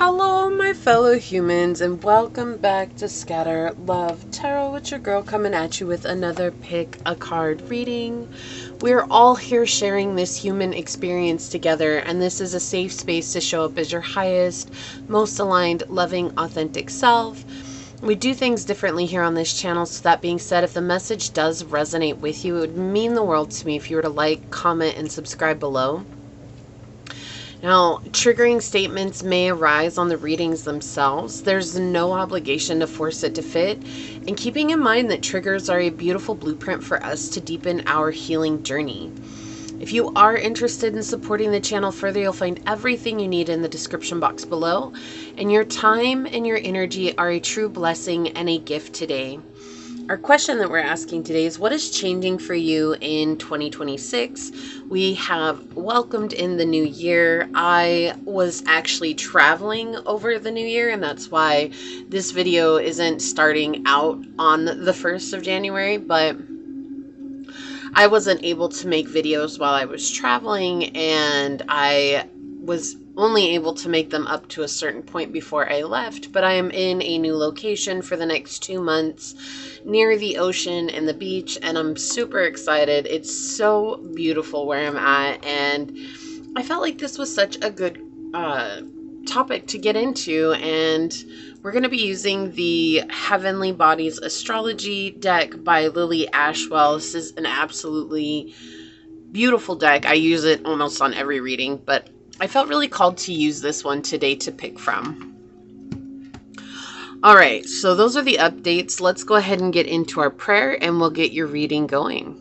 Hello, my fellow humans, and welcome back to Scatter Love Tarot with your girl, coming at you with another pick a card reading. We're all here sharing this human experience together, and this is a safe space to show up as your highest, most aligned, loving, authentic self. We do things differently here on this channel, so that being said, if the message does resonate with you, it would mean the world to me if you were to like, comment, and subscribe below. Now, triggering statements may arise on the readings themselves. There's no obligation to force it to fit. And keeping in mind that triggers are a beautiful blueprint for us to deepen our healing journey. If you are interested in supporting the channel further, you'll find everything you need in the description box below. And your time and your energy are a true blessing and a gift today. Our question that we're asking today is, what is changing for you in 2026? We have welcomed in the new year. I was actually traveling over the new year, and that's why this video isn't starting out on the 1st of January, but I wasn't able to make videos while I was traveling, and I was only able to make them up to a certain point before I left. But I am in a new location for the next 2 months near the ocean and the beach, and I'm super excited. It's so beautiful where I'm at, and I felt like this was such a good topic to get into. And we're going to be using the Heavenly Bodies Astrology deck by Lily Ashwell. This is an absolutely beautiful deck. I use it almost on every reading, but I felt really called to use this one today to pick from. All right, so those are the updates. Let's go ahead and get into our prayer, and we'll get your reading going.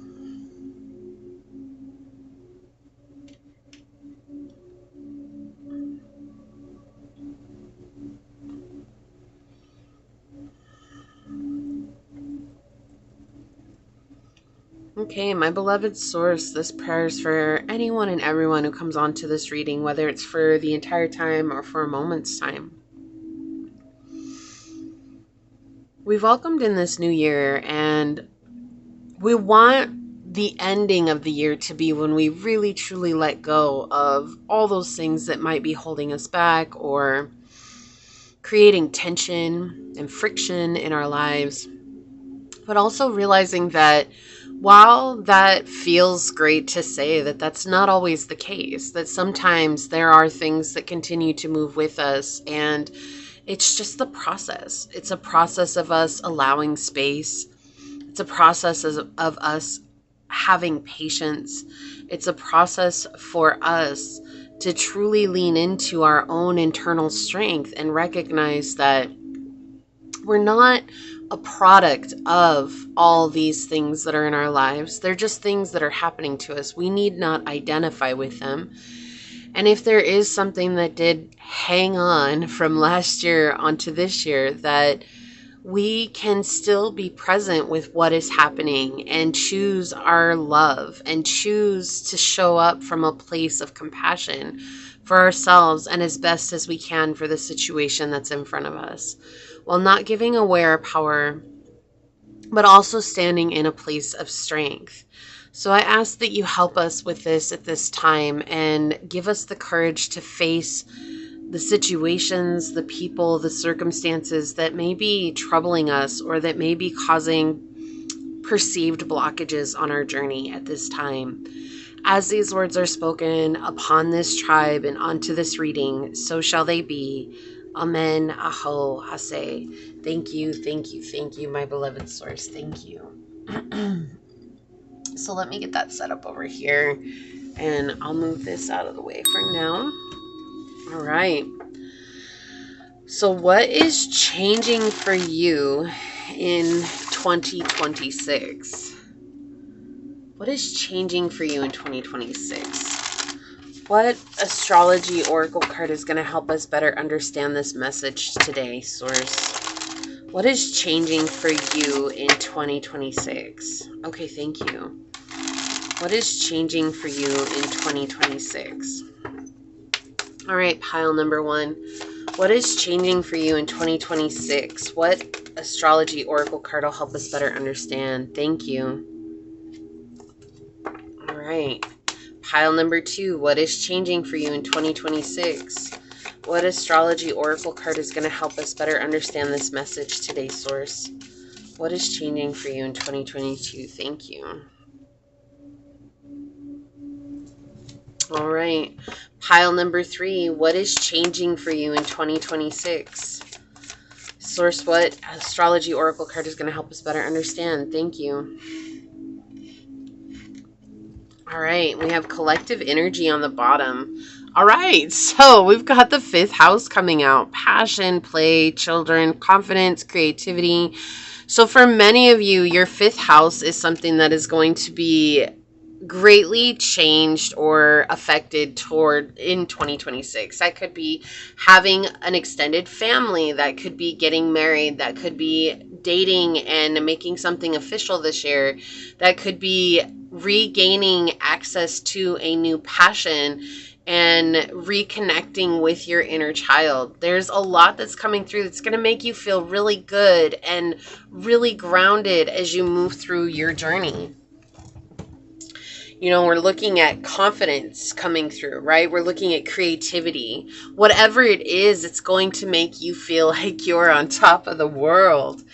Okay, my beloved source, this prayer is for anyone and everyone who comes on to this reading, whether it's for the entire time or for a moment's time. We've welcomed in this new year, and we want the ending of the year to be when we really truly let go of all those things that might be holding us back or creating tension and friction in our lives. But also realizing that while that feels great to say, that that's not always the case, that sometimes there are things that continue to move with us, and it's just the process. It's a process of us allowing space. It's a process of us having patience. It's a process for us to truly lean into our own internal strength and recognize that we're not a product of all these things that are in our lives. They're just things that are happening to us. We need not identify with them. And if there is something that did hang on from last year onto this year, that we can still be present with what is happening and choose our love and choose to show up from a place of compassion for ourselves and as best as we can for the situation that's in front of us, while not giving away our power, but also standing in a place of strength. So I ask that you help us with this at this time and give us the courage to face the situations, the people, the circumstances that may be troubling us or that may be causing perceived blockages on our journey at this time. As these words are spoken upon this tribe and onto this reading, so shall they be. Amen. Aho. Hase. Thank you, thank you, thank you, my beloved source. Thank you. So let me get that set up over here, and I'll move this out of the way for now. All right. So what is changing for you in 2026? What is changing for you in 2026? What astrology oracle card is going to help us better understand this message today, source? What is changing for you in 2026? Okay, thank you. What is changing for you in 2026? All right, pile number one. What is changing for you in 2026? What astrology oracle card will help us better understand? Thank you. All right. Pile number two. What is changing for you in 2026? What astrology oracle card is going to help us better understand this message today, Source? What is changing for you in 2022? Thank you. All right. Pile number 3. What is changing for you in 2026? Source, what astrology oracle card is going to help us better understand? Thank you. All right. We have collective energy on the bottom. All right. So we've got the 5th house coming out. Passion, play, children, confidence, creativity. So for many of you, your 5th house is something that is going to be greatly changed or affected toward in 2026. That could be having an extended family, that could be getting married, that could be dating and making something official this year, that could be regaining access to a new passion and reconnecting with your inner child. There's a lot that's coming through that's going to make you feel really good and really grounded as you move through your journey. You know, we're looking at confidence coming through, right? We're looking at creativity. Whatever it is, it's going to make you feel like you're on top of the world.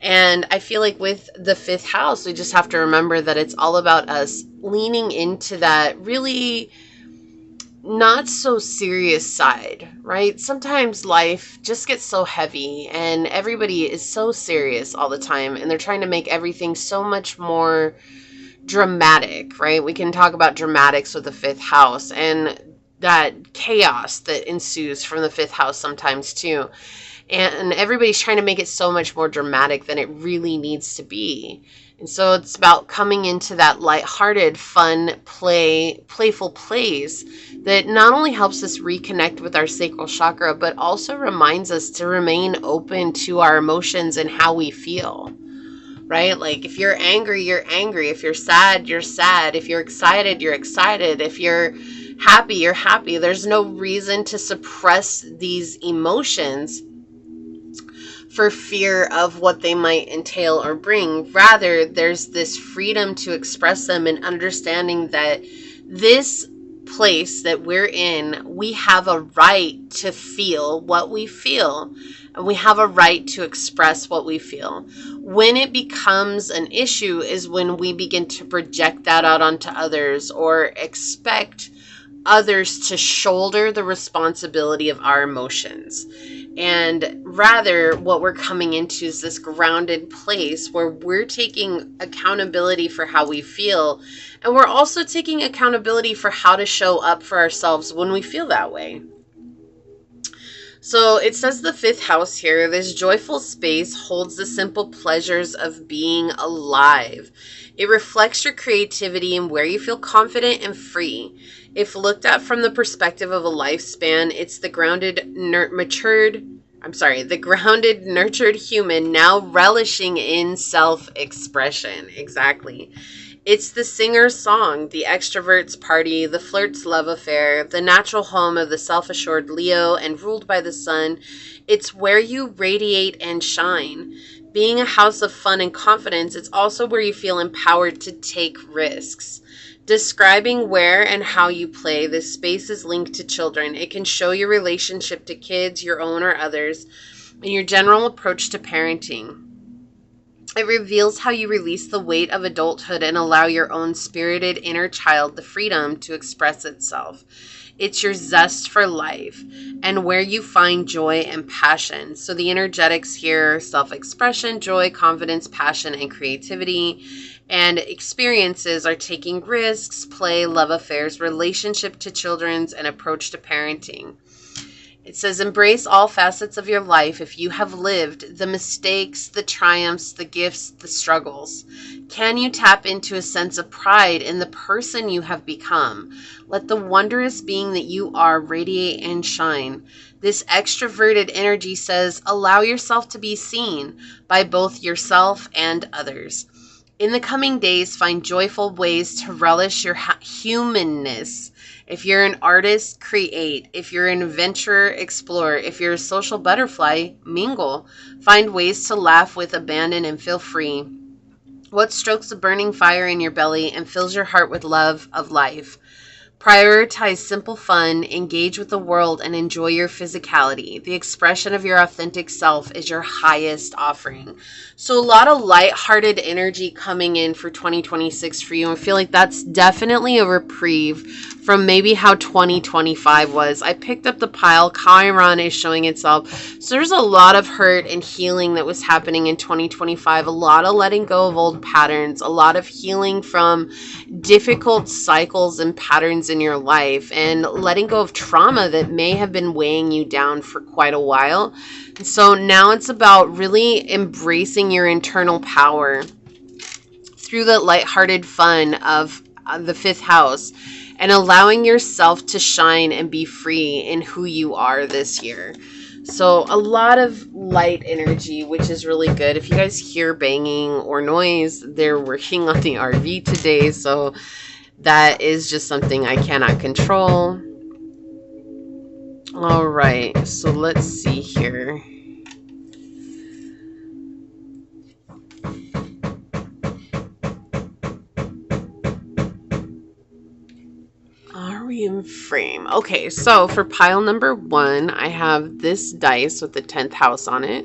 And I feel like with the 5th house, we just have to remember that it's all about us leaning into that really not so serious side, right? Sometimes life just gets so heavy and everybody is so serious all the time, and they're trying to make everything so much more dramatic, right? We can talk about dramatics with the 5th house and that chaos that ensues from the 5th house sometimes too. And everybody's trying to make it so much more dramatic than it really needs to be. And so it's about coming into that lighthearted, fun, playful place that not only helps us reconnect with our sacral chakra, but also reminds us to remain open to our emotions and how we feel. Right? Like if you're angry, you're angry. If you're sad, you're sad. If you're excited, you're excited. If you're happy, you're happy. There's no reason to suppress these emotions for fear of what they might entail or bring. Rather, there's this freedom to express them and understanding that this place that we're in, we have a right to feel what we feel, and we have a right to express what we feel. When it becomes an issue is when we begin to project that out onto others or expect others to shoulder the responsibility of our emotions. And rather, what we're coming into is this grounded place where we're taking accountability for how we feel. And we're also taking accountability for how to show up for ourselves when we feel that way. So it says the 5th house here, this joyful space holds the simple pleasures of being alive. It reflects your creativity and where you feel confident and free. If looked at from the perspective of a lifespan, it's the grounded, nurtured human now relishing in self-expression. Exactly. It's the singer's song, the extrovert's party, the flirt's love affair, the natural home of the self-assured Leo and ruled by the sun. It's where you radiate and shine. Being a house of fun and confidence, it's also where you feel empowered to take risks. Describing where and how you play, this space is linked to children. It can show your relationship to kids, your own or others, and your general approach to parenting. It reveals how you release the weight of adulthood and allow your own spirited inner child the freedom to express itself. It's your zest for life and where you find joy and passion. So the energetics here, self-expression, joy, confidence, passion, and creativity. And experiences are taking risks, play, love affairs, relationship to children's, and approach to parenting. It says, embrace all facets of your life if you have lived the mistakes, the triumphs, the gifts, the struggles. Can you tap into a sense of pride in the person you have become? Let the wondrous being that you are radiate and shine. This extroverted energy says, allow yourself to be seen by both yourself and others. In the coming days, find joyful ways to relish your humanness. If you're an artist, create. If you're an adventurer, explore. If you're a social butterfly, mingle. Find ways to laugh with abandon and feel free. What strokes a burning fire in your belly and fills your heart with love of life? Prioritize simple fun, engage with the world, and enjoy your physicality. The expression of your authentic self is your highest offering. So a lot of lighthearted energy coming in for 2026 for you. I feel like that's definitely a reprieve from maybe how 2025 was. I picked up the pile. Chiron is showing itself. So there's a lot of hurt and healing that was happening in 2025. A lot of letting go of old patterns. A lot of healing from difficult cycles and patterns in your life, and letting go of trauma that may have been weighing you down for quite a while. And so now it's about really embracing your internal power through the lighthearted fun of the fifth house, and allowing yourself to shine and be free in who you are this year. So a lot of light energy, which is really good. If you guys hear banging or noise, they're working on the RV today. So that is just something I cannot control. All right. So let's see here. Are we in frame? Okay, so for pile number 1, I have this dice with the 10th house on it.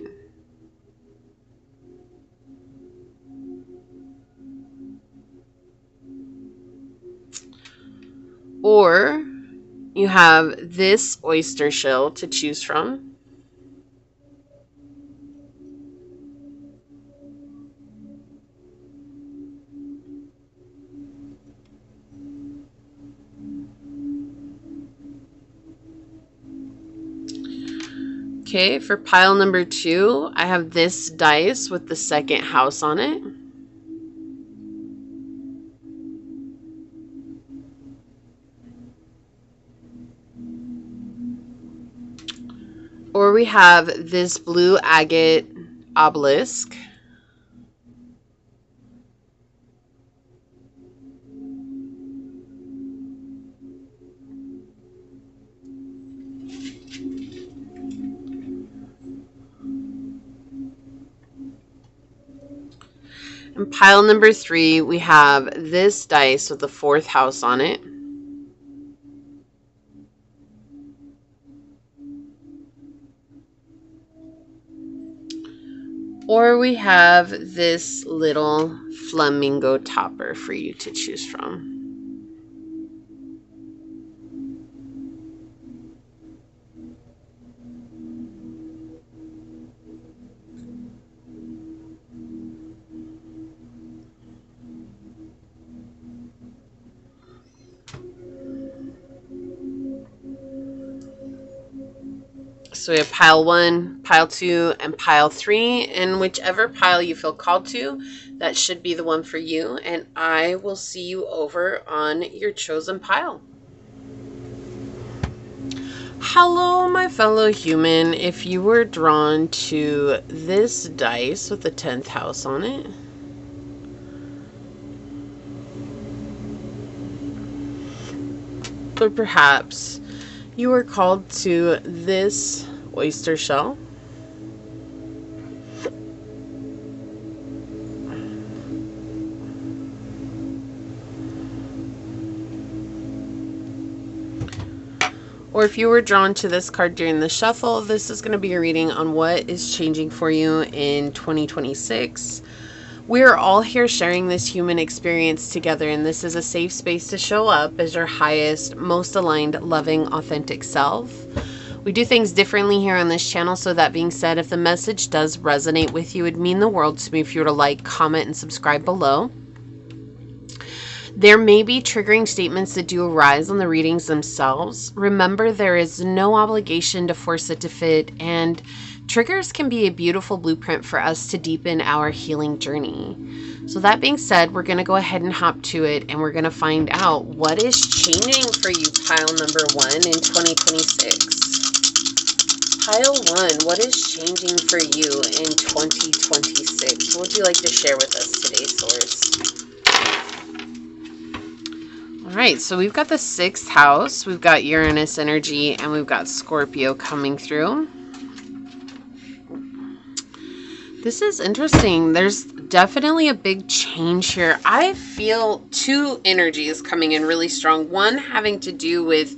Or you have this oyster shell to choose from. Okay, for pile number 2, I have this dice with the 2nd house on it. Or we have this blue agate obelisk. And pile number 3, we have this dice with the 4th house on it. Or we have this little flamingo topper for you to choose from. So we have pile 1, pile 2, and pile 3. And whichever pile you feel called to, that should be the one for you. And I will see you over on your chosen pile. Hello, my fellow human. If you were drawn to this dice with the 10th house on it, or perhaps you were called to this oyster shell, or if you were drawn to this card during the shuffle, this is going to be a reading on what is changing for you in 2026. We are all here sharing this human experience together, and this is a safe space to show up as your highest, most aligned, loving, authentic self. We do things differently here on this channel, so that being said, if the message does resonate with you, it would mean the world to me if you were to like, comment, and subscribe below. There may be triggering statements that do arise on the readings themselves. Remember, there is no obligation to force it to fit, and triggers can be a beautiful blueprint for us to deepen our healing journey. So that being said, we're going to go ahead and hop to it, and we're going to find out what is changing for you, pile number 1 in 2026. Pile 1, what is changing for you in 2026? What would you like to share with us today, Source? All right, so we've got the 6th house, we've got Uranus energy, and we've got Scorpio coming through. This is interesting. There's definitely a big change here. I feel two energies coming in really strong. One having to do with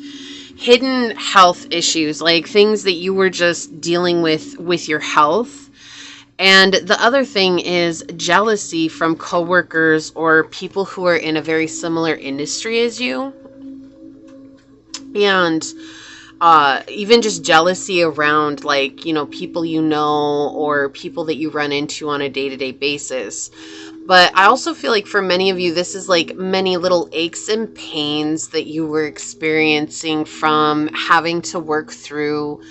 hidden health issues, like things that you were just dealing with your health. And the other thing is jealousy from coworkers or people who are in a very similar industry as you. And even just jealousy around, like, you know, people you know or people that you run into on a day-to-day basis. But I also feel like for many of you, this is like many little aches and pains that you were experiencing from having to work through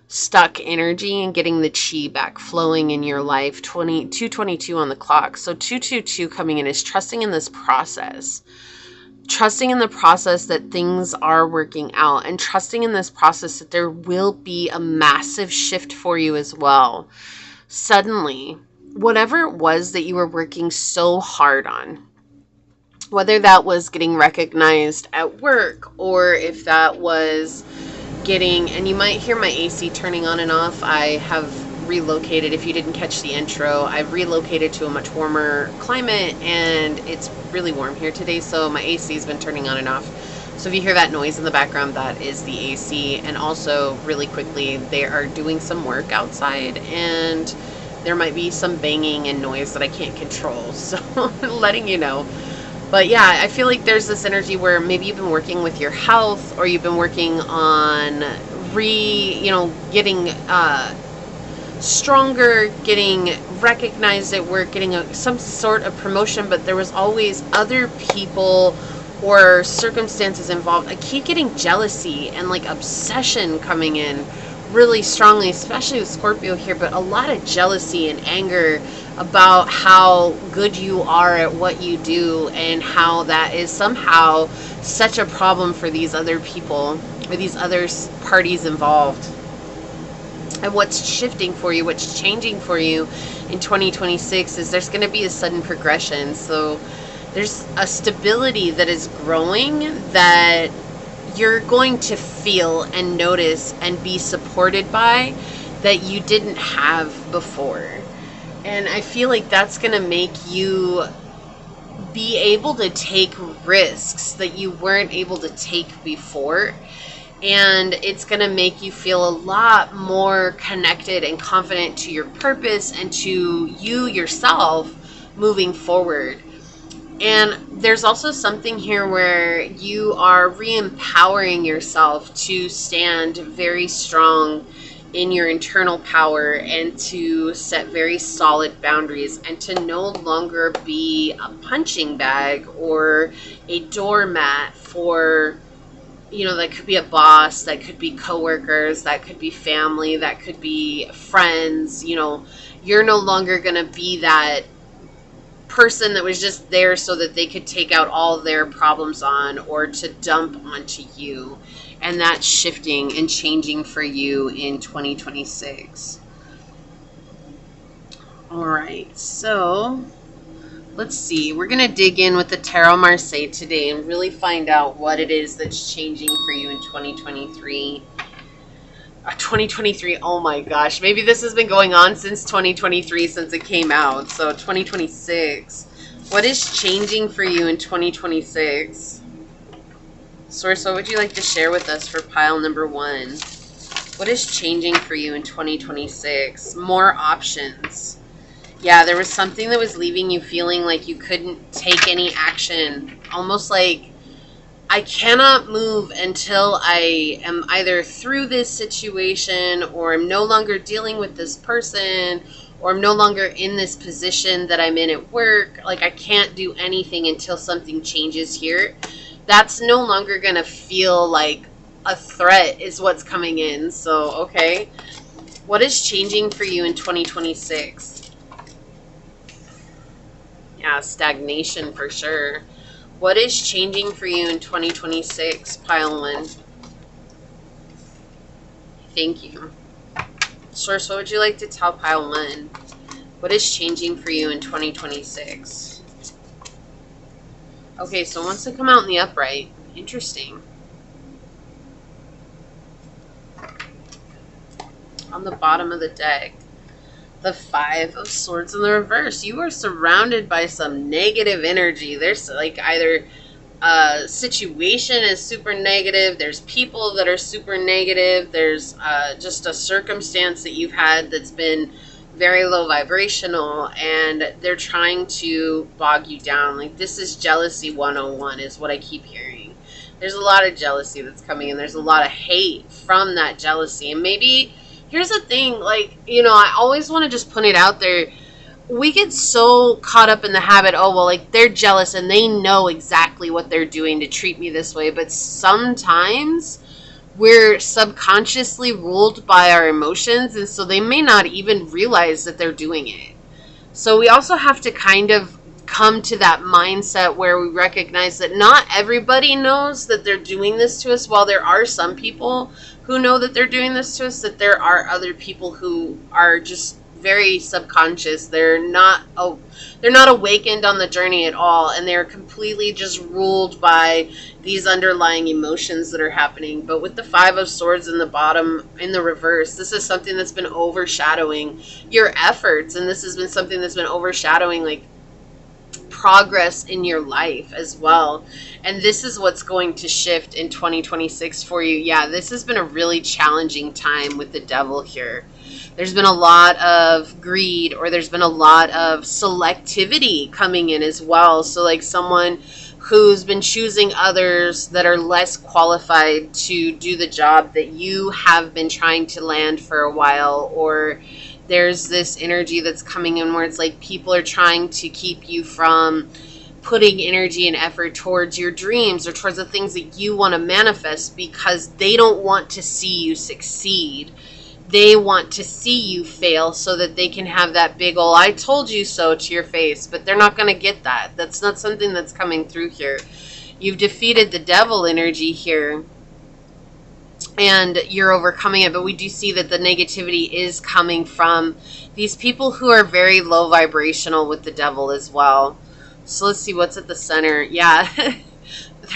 stuck energy and getting the chi back flowing in your life. 222 on the clock. So 222 coming in is trusting in this process. Trusting in the process that things are working out, and trusting in this process that there will be a massive shift for you as well. Suddenly, whatever it was that you were working so hard on, whether that was getting recognized at work or if that was getting, and you might hear my AC turning on and off. I have relocated. If you didn't catch the intro, I've relocated to a much warmer climate, and it's really warm here today, so my AC has been turning on and off. So if you hear that noise in the background, that is the AC. And also, really quickly, they are doing some work outside, and there might be some banging and noise that I can't control, so letting you know. But yeah, I feel like there's this energy where maybe you've been working with your health, or you've been working on getting stronger, getting recognized at work, getting some sort of promotion, but there was always other people or circumstances involved. I keep getting jealousy and like obsession coming in really strongly, especially with Scorpio here, but a lot of jealousy and anger about how good you are at what you do, and how that is somehow such a problem for these other people or these other parties involved. And what's shifting for you, what's changing for you in 2026 is there's going to be a sudden progression. So there's a stability that is growing that you're going to feel and notice and be supported by that you didn't have before. And I feel like that's going to make you be able to take risks that you weren't able to take before. And it's going to make you feel a lot more connected and confident to your purpose and to you yourself moving forward. And there's also something here where you are re-empowering yourself to stand very strong in your internal power and to set very solid boundaries, and to no longer be a punching bag or a doormat for, that could be a boss, that could be coworkers, that could be family, that could be friends. You're no longer going to be that person that was just there so that they could take out all their problems on or to dump onto you. And that's shifting and changing for you in 2026. All right, so let's see. We're going to dig in with the Tarot Marseille today and really find out what it is that's changing for you in 2023. 2023, oh my gosh. Maybe this has been going on since 2023, since it came out. So 2026. What is changing for you in 2026? Source, what would you like to share with us for pile number 1? What is changing for you in 2026? More options. Yeah, there was something that was leaving you feeling like you couldn't take any action. Almost like, I cannot move until I am either through this situation, or I'm no longer dealing with this person, or I'm no longer in this position that I'm in at work. Like, I can't do anything until something changes here. That's no longer going to feel like a threat is what's coming in. So, okay. What is changing for you in 2026? Yeah, stagnation for sure. What is changing for you in 2026, pile 1? Thank you. Source, what would you like to tell pile 1? What is changing for you in 2026? Okay, so it wants to come out in the upright. Interesting. On the bottom of the deck, the Five of Swords in the reverse. You are surrounded by some negative energy. There's like either situation is super negative, there's people that are super negative, there's just a circumstance that you've had that's been very low vibrational, and they're trying to bog you down. Like, this is jealousy 101 is what I keep hearing. There's a lot of jealousy that's coming in. There's a lot of hate from that jealousy. And maybe, here's the thing, like, you know, I always want to just put it out there. We get so caught up in the habit, oh, well, like, they're jealous and they know exactly what they're doing to treat me this way. But sometimes we're subconsciously ruled by our emotions, and so they may not even realize that they're doing it. So we also have to kind of come to that mindset where we recognize that not everybody knows that they're doing this to us. While there are some people who know that they're doing this to us, that there are other people who are just very subconscious. They're not awakened on the journey at all, and they're completely just ruled by these underlying emotions that are happening. But with the Five of Swords in the bottom, in the reverse, this is something that's been overshadowing your efforts, and this has been something that's been overshadowing like progress in your life as well. And this is what's going to shift in 2026 for you. Yeah, this has been a really challenging time with the Devil here. There's been a lot of greed, or there's been a lot of selectivity coming in as well. So like someone who's been choosing others that are less qualified to do the job that you have been trying to land for a while, or there's this energy that's coming in where it's like people are trying to keep you from putting energy and effort towards your dreams or towards the things that you want to manifest, because they don't want to see you succeed. They want to see you fail so that they can have that big ol' I told you so to your face, but they're not going to get that. That's not something that's coming through here. You've defeated the Devil energy here, and you're overcoming it. But we do see that the negativity is coming from these people who are very low vibrational with the Devil as well. So let's see what's at the center. Yeah,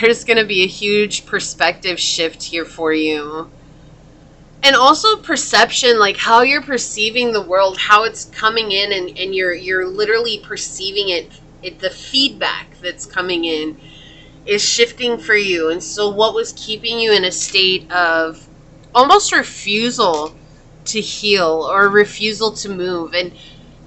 there's going to be a huge perspective shift here for you. And also perception, like how you're perceiving the world, how it's coming in, and you're literally perceiving it, the feedback that's coming in is shifting for you. And so what was keeping you in a state of almost refusal to heal or refusal to move, and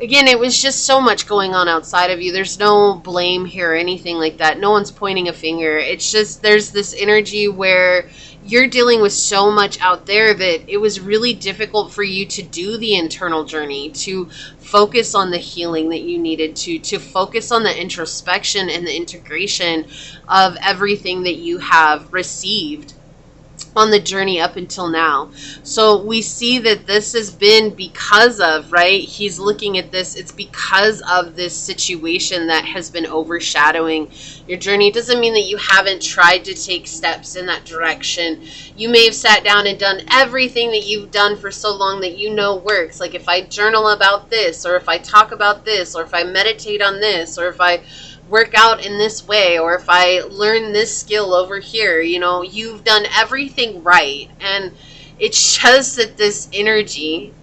again, it was just so much going on outside of you. There's no blame here or anything like that. No one's pointing a finger. It's just there's this energy where you're dealing with so much out there that it was really difficult for you to do the internal journey, to focus on the healing that you needed to focus on the introspection and the integration of everything that you have received on the journey up until now. So we see that this has been because of, right? He's looking at this. It's because of this situation that has been overshadowing your journey. It doesn't mean that you haven't tried to take steps in that direction. You may have sat down and done everything that you've done for so long that you know works. Like if I journal about this, or if I talk about this, or if I meditate on this, or if I work out in this way, or if I learn this skill over here, you know, you've done everything right. And it's just that this energy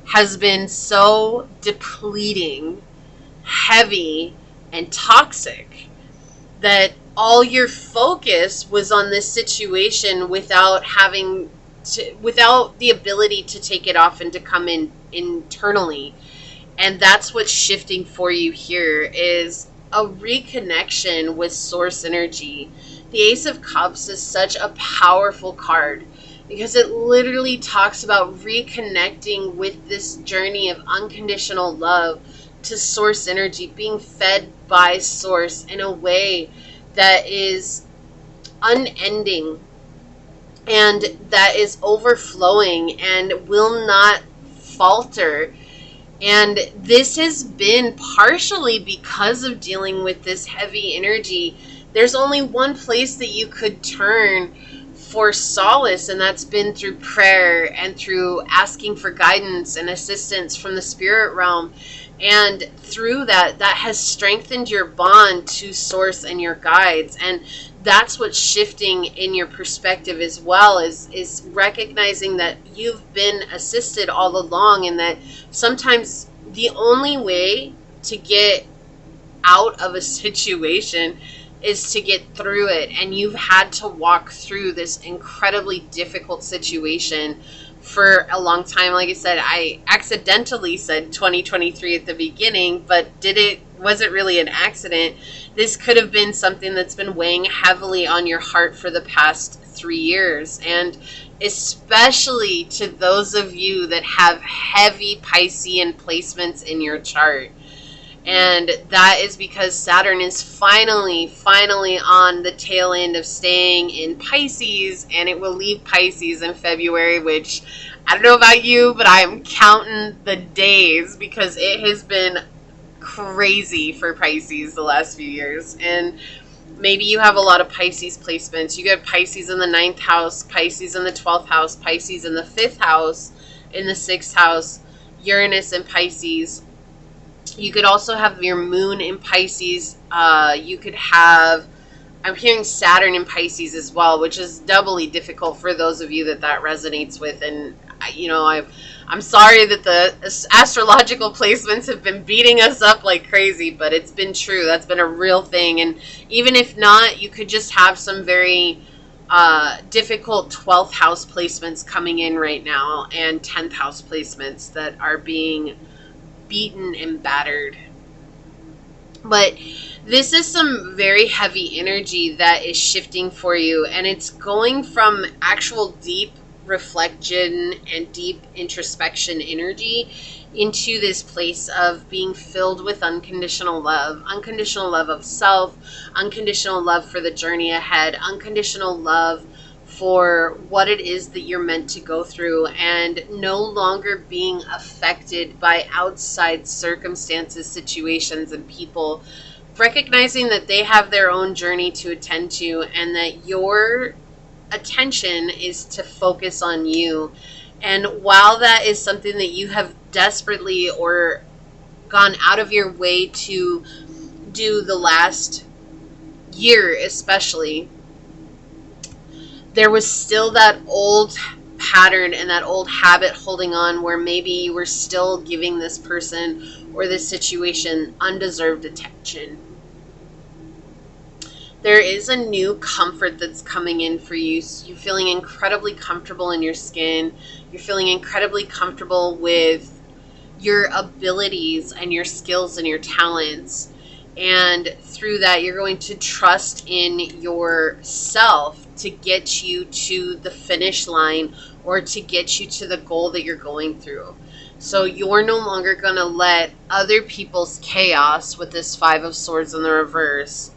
has been so depleting, heavy, and toxic that all your focus was on this situation without the ability to take it off and to come in internally. And that's what's shifting for you here, is a reconnection with source energy. The Ace of Cups is such a powerful card because it literally talks about reconnecting with this journey of unconditional love to source energy, being fed by source in a way that is unending and that is overflowing and will not falter. And this has been partially because of dealing with this heavy energy. There's only one place that you could turn for solace, and that's been through prayer and through asking for guidance and assistance from the spirit realm. And through that has strengthened your bond to source and your guides. And that's what's shifting in your perspective as well, is recognizing that you've been assisted all along, and that sometimes the only way to get out of a situation is to get through it. And you've had to walk through this incredibly difficult situation for a long time. Like I said, I accidentally said 2023 at the beginning, but was it really an accident? This could have been something that's been weighing heavily on your heart for the past 3 years. And especially to those of you that have heavy Piscean placements in your chart. And that is because Saturn is finally on the tail end of staying in Pisces, and it will leave Pisces in February, which I don't know about you, but I'm counting the days because it has been crazy for Pisces the last few years. And maybe you have a lot of Pisces placements. You get Pisces in the 9th house, Pisces in the 12th house, Pisces in the 5th house, in the 6th house, Uranus in Pisces. You could also have your moon in Pisces. You could have, I'm hearing Saturn in Pisces as well, which is doubly difficult for those of you that resonates with. And, I'm sorry that the astrological placements have been beating us up like crazy, but it's been true. That's been a real thing. And even if not, you could just have some very difficult 12th house placements coming in right now, and 10th house placements that are being beaten and battered. But this is some very heavy energy that is shifting for you, and it's going from actual deep reflection and deep introspection energy into this place of being filled with unconditional love of self, unconditional love for the journey ahead, unconditional love for what it is that you're meant to go through, and no longer being affected by outside circumstances, situations, and people, recognizing that they have their own journey to attend to, and that your attention is to focus on you. And while that is something that you have desperately or gone out of your way to do the last year especially, there was still that old pattern and that old habit holding on, where maybe you were still giving this person or this situation undeserved attention. There is a new comfort that's coming in for you. So you're feeling incredibly comfortable in your skin. You're feeling incredibly comfortable with your abilities and your skills and your talents. And through that, you're going to trust in yourself to get you to the finish line, or to get you to the goal that you're going through. So you're no longer going to let other people's chaos with this 5 of Swords in the reverse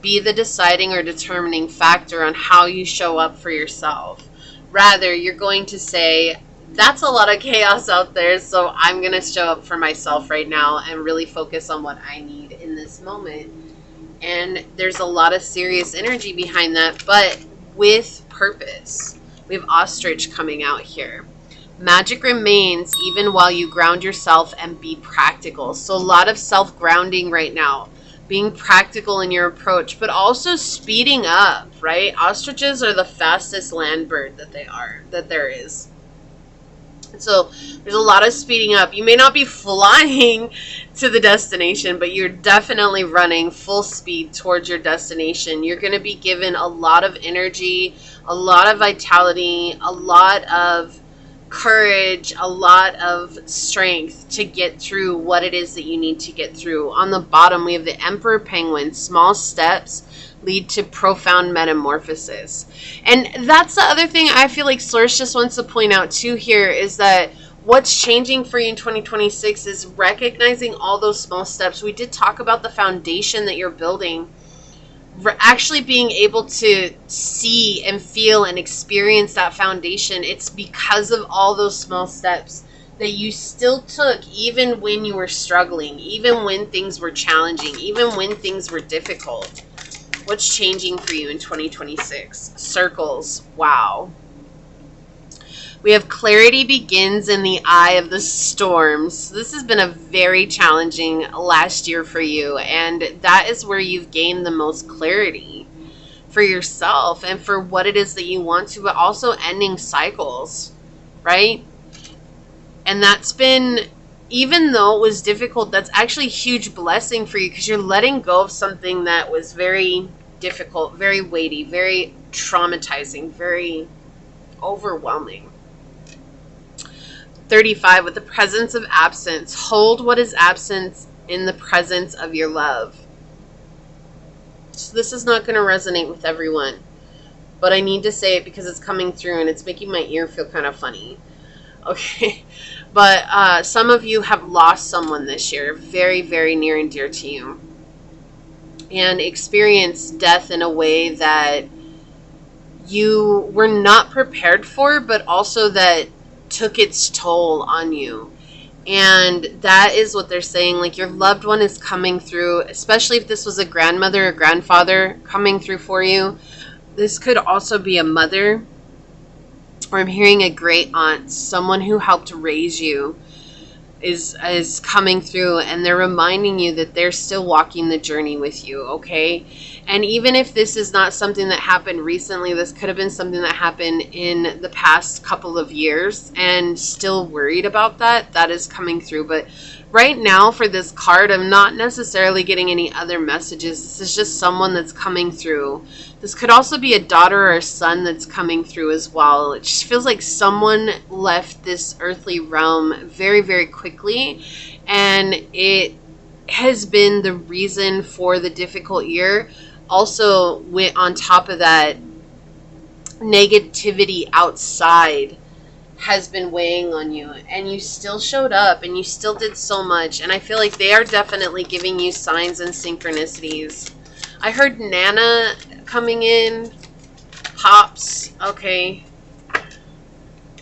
be the deciding or determining factor on how you show up for yourself. Rather, you're going to say, that's a lot of chaos out there, so I'm going to show up for myself right now and really focus on what I need in this moment. And there's a lot of serious energy behind that, but with purpose. We have Ostrich coming out here. Magic remains even while you ground yourself and be practical. So a lot of self-grounding right now. Being practical in your approach, but also speeding up, right? Ostriches are the fastest land bird that there is. So there's a lot of speeding up. You may not be flying to the destination, but you're definitely running full speed towards your destination. You're going to be given a lot of energy, a lot of vitality, a lot of courage, a lot of strength to get through what it is that you need to get through. On the bottom, we have the Emperor Penguin. Small steps lead to profound metamorphosis. And that's the other thing I feel like Source just wants to point out too here, is that what's changing for you in 2026 is recognizing all those small steps. We did talk about the foundation that you're building. Actually being able to see and feel and experience that foundation. It's because of all those small steps that you still took, even when you were struggling, even when things were challenging, even when things were difficult. What's changing for you in 2026? Circles. Wow. We have clarity begins in the eye of the storms. This has been a very challenging last year for you, and that is where you've gained the most clarity for yourself and for what it is that you want to, but also ending cycles, right? And that's been, even though it was difficult, that's actually a huge blessing for you, because you're letting go of something that was very difficult, very weighty, very traumatizing, very overwhelming. 35, with the presence of absence. Hold what is absent in the presence of your love. So this is not going to resonate with everyone, but I need to say it because it's coming through and it's making my ear feel kind of funny. Okay, but some of you have lost someone this year, very, very near and dear to you, and experienced death in a way that you were not prepared for, but also that took its toll on you. And that is what they're saying. Like, your loved one is coming through, especially if this was a grandmother or grandfather coming through for you. This could also be a mother, or I'm hearing a great aunt, someone who helped raise you is coming through, and they're reminding you that they're still walking the journey with you, okay? And even if this is not something that happened recently, this could have been something that happened in the past couple of years, and still worried about that. That is coming through. But right now for this card, I'm not necessarily getting any other messages. This is just someone that's coming through. This could also be a daughter or a son that's coming through as well. It just feels like someone left this earthly realm very, very quickly, and it has been the reason for the difficult year. Also, on top of that, negativity outside has been weighing on you, and you still showed up and you still did so much. And I feel like they are definitely giving you signs and synchronicities. I heard Nana coming in. Pops. Okay.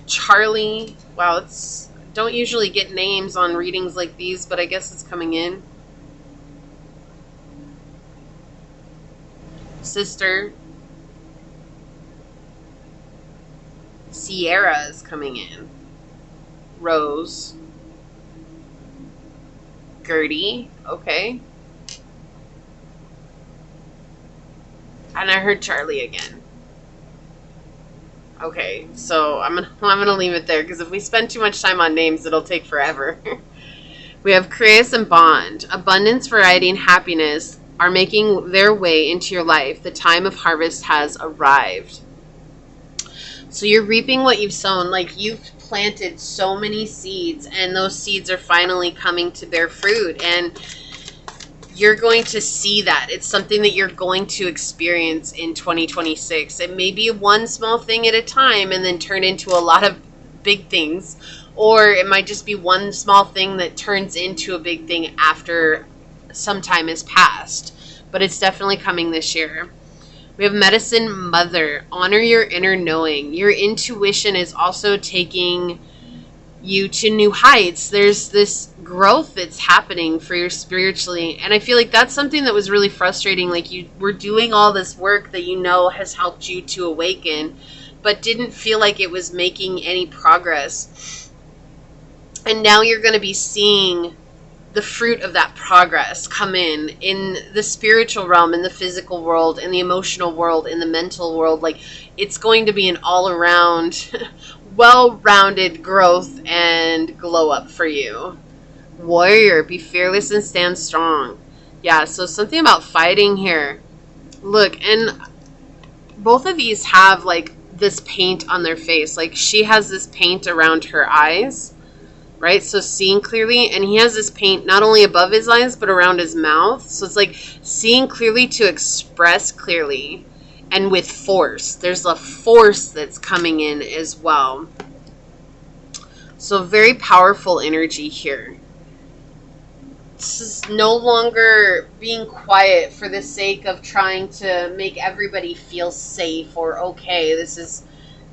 Charlie. Wow, don't usually get names on readings like these, but I guess it's coming in. Sister. Sierra is coming in. Rose. Gertie. Okay. And I heard Charlie again. Okay, so I'm gonna leave it there, because if we spend too much time on names, it'll take forever. We have Creus and Bond. Abundance, variety, and happiness are making their way into your life. The time of harvest has arrived. So you're reaping what you've sown. Like, you've planted so many seeds, and those seeds are finally coming to bear fruit, and you're going to see that. It's something that you're going to experience in 2026. It may be one small thing at a time and then turn into a lot of big things, or it might just be one small thing that turns into a big thing after some time has passed. But it's definitely coming this year. We have Medicine Mother. Honor your inner knowing. Your intuition is also taking you to new heights. There's this growth that's happening for you spiritually, and I feel like that's something that was really frustrating. Like, you were doing all this work that you know has helped you to awaken, but didn't feel like it was making any progress. And now you're going to be seeing the fruit of that progress come in the spiritual realm, in the physical world, in the emotional world, in the mental world. Like, it's going to be an all-around well-rounded growth and glow up for you. Warrior, be fearless and stand strong. Yeah, so something about fighting here. Look, and both of these have like this paint on their face. Like, she has this paint around her eyes, right? So seeing clearly, and he has this paint not only above his eyes but around his mouth. So it's like seeing clearly to express clearly. And with force. There's a force that's coming in as well. So very powerful energy here. This is no longer being quiet for the sake of trying to make everybody feel safe or okay. This is,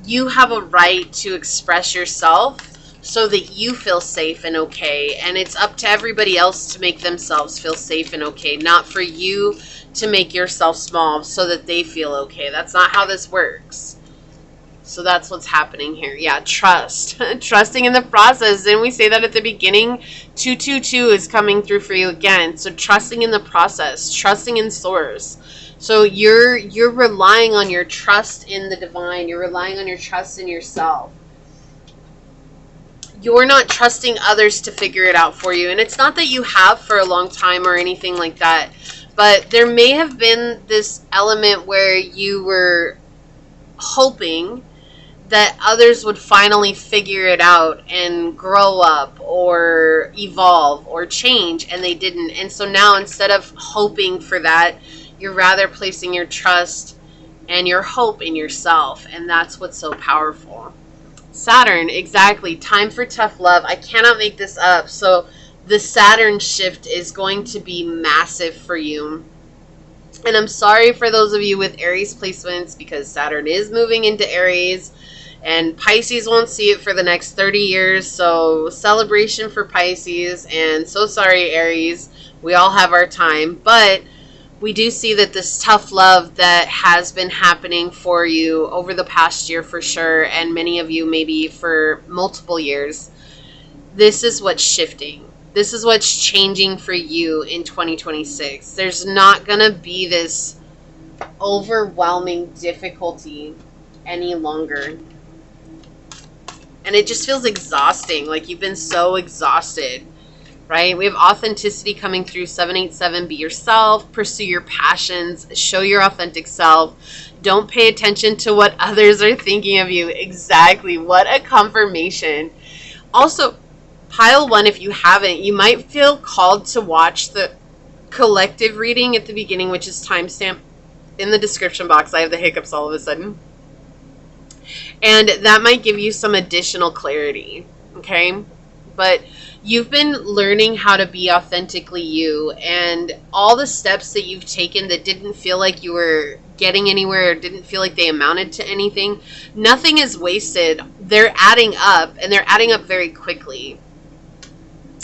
you have a right to express yourself so that you feel safe and okay. And it's up to everybody else to make themselves feel safe and okay. Not for you to make yourself small so that they feel okay. That's not how this works. So that's what's happening here. Yeah, trust. Trusting in the process. Didn't we say that at the beginning? 222 is coming through for you again. So trusting in the process. Trusting in source. So you're relying on your trust in the divine. You're relying on your trust in yourself. you're not trusting others to figure it out for you. And it's not that you have for a long time or anything like that, but there may have been this element where you were hoping that others would finally figure it out and grow up or evolve or change, and they didn't. And so now, instead of hoping for that, you're rather placing your trust and your hope in yourself. And that's what's so powerful. Saturn, exactly. Time for tough love. I cannot make this up. So the Saturn shift is going to be massive for you. And I'm sorry for those of you with Aries placements, because Saturn is moving into Aries and Pisces won't see it for the next 30 years. So celebration for Pisces, and so sorry, Aries. We all have our time. But we do see that this tough love that has been happening for you over the past year for sure, and many of you maybe for multiple years, this is what's shifting. This is what's changing for you in 2026. There's not going to be this overwhelming difficulty any longer. And it just feels exhausting, like you've been so exhausted. Right? We have authenticity coming through. 787, be yourself, pursue your passions, show your authentic self. Don't pay attention to what others are thinking of you. Exactly. What a confirmation. Also, pile 1, if you haven't, you might feel called to watch the collective reading at the beginning, which is timestamped in the description box. I have the hiccups all of a sudden. And that might give you some additional clarity. Okay? But you've been learning how to be authentically you, and all the steps that you've taken that didn't feel like you were getting anywhere or didn't feel like they amounted to anything, nothing is wasted. They're adding up, and they're adding up very quickly.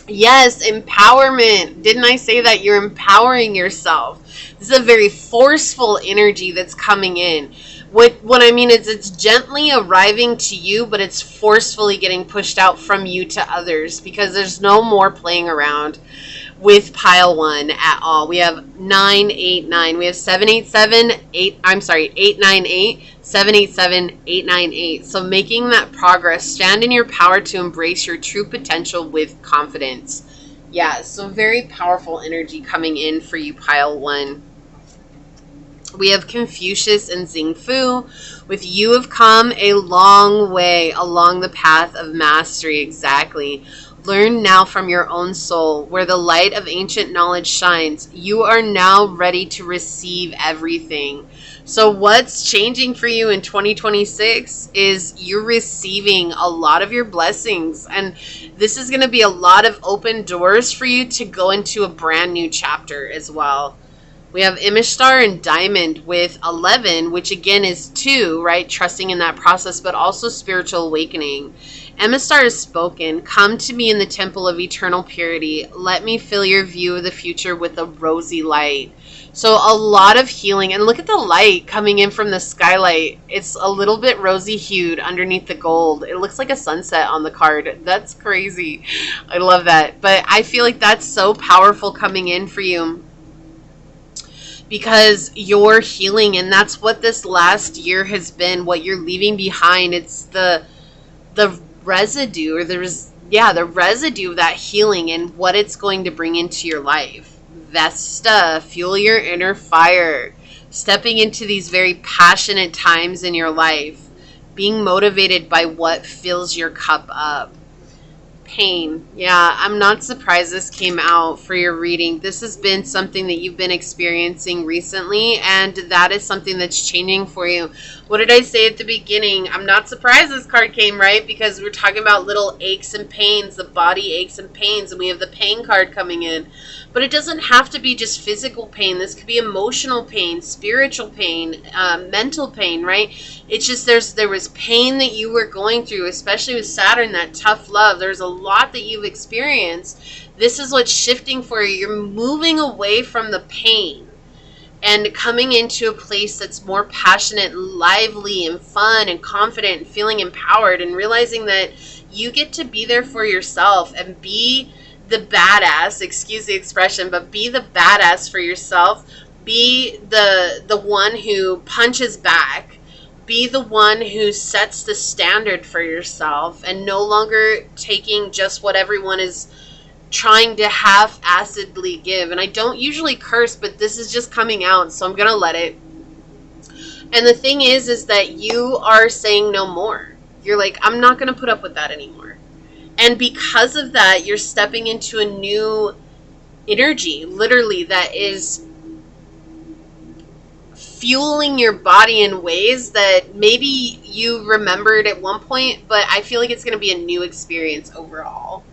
Yes, empowerment. Didn't I say that? You're empowering yourself. This is a very forceful energy that's coming in. What I mean is, it's gently arriving to you, but it's forcefully getting pushed out from you to others, because there's no more playing around with pile 1 at all. We have 989. We have 787, 898, 787, 898. So making that progress, stand in your power to embrace your true potential with confidence. Yeah, so very powerful energy coming in for you, pile 1. We have Confucius and Xing Fu. With you have come a long way along the path of mastery. Exactly. Learn now from your own soul, where the light of ancient knowledge shines. You are now ready to receive everything. So what's changing for you in 2026 is you're receiving a lot of your blessings. And this is going to be a lot of open doors for you to go into a brand new chapter as well. We have Imishtar and Diamond with 11, which again is 2, right? Trusting in that process, but also spiritual awakening. Imishtar has spoken. Come to me in the temple of eternal purity. Let me fill your view of the future with a rosy light. So a lot of healing. And look at the light coming in from the skylight. It's a little bit rosy hued underneath the gold. It looks like a sunset on the card. That's crazy. I love that. But I feel like that's so powerful coming in for you, because you're healing, and that's what this last year has been, what you're leaving behind. It's the residue, or the residue of that healing and what it's going to bring into your life. Vesta, fuel your inner fire. Stepping into these very passionate times in your life, being motivated by what fills your cup up. Pain. Yeah, I'm not surprised this came out for your reading. This has been something that you've been experiencing recently, and that is something that's changing for you. What did I say at the beginning? I'm not surprised this card came, right? Because we're talking about little aches and pains, the body aches and pains, and we have the pain card coming in. But it doesn't have to be just physical pain. This could be emotional pain, spiritual pain, mental pain, right? It's just there was pain that you were going through, especially with Saturn, that tough love. There's a lot that you've experienced. This is what's shifting for you. You're moving away from the pain and coming into a place that's more passionate and lively and fun and confident and feeling empowered, and realizing that you get to be there for yourself and be the badass, excuse the expression, but be the badass for yourself. Be the one who punches back. Be the one who sets the standard for yourself and no longer taking just what everyone is trying to half-assedly give. And I don't usually curse, but this is just coming out, so I'm gonna let it. And the thing is that you are saying no more. You're like, I'm not gonna put up with that anymore. And because of that, you're stepping into a new energy, literally, that is fueling your body in ways that maybe you remembered at one point, but I feel like it's going to be a new experience overall.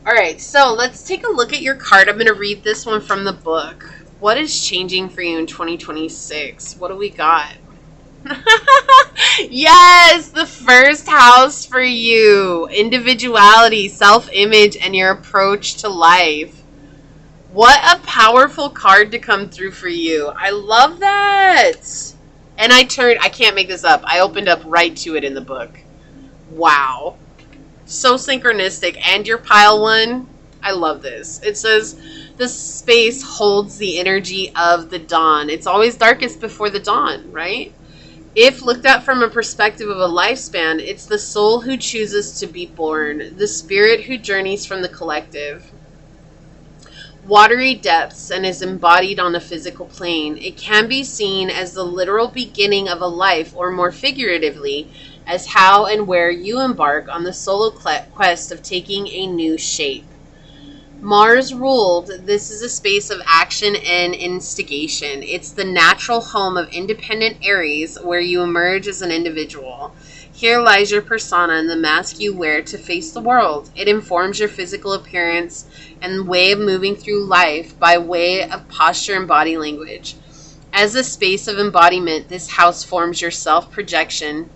All right, so let's take a look at your card. I'm going to read this one from the book. What is changing for you in 2026? What do we got? Yes, the first house for you. Individuality, self-image, and your approach to life. What a powerful card to come through for you. I love that. And I can't make this up. I opened up right to it in the book. Wow. So synchronistic. And your pile one, I love this. It says, the space holds the energy of the dawn. It's always darkest before the dawn, right? If looked at from a perspective of a lifespan, it's the soul who chooses to be born, the spirit who journeys from the collective. Watery depths and is embodied on a physical plane. It can be seen as the literal beginning of a life, or more figuratively, as how and where you embark on the solo quest of taking a new shape. Mars ruled, this is a space of action and instigation. It's the natural home of independent Aries, where you emerge as an individual. Here lies your persona and the mask you wear to face the world. It informs your physical appearance and way of moving through life by way of posture and body language. As a space of embodiment, this house forms your self-projection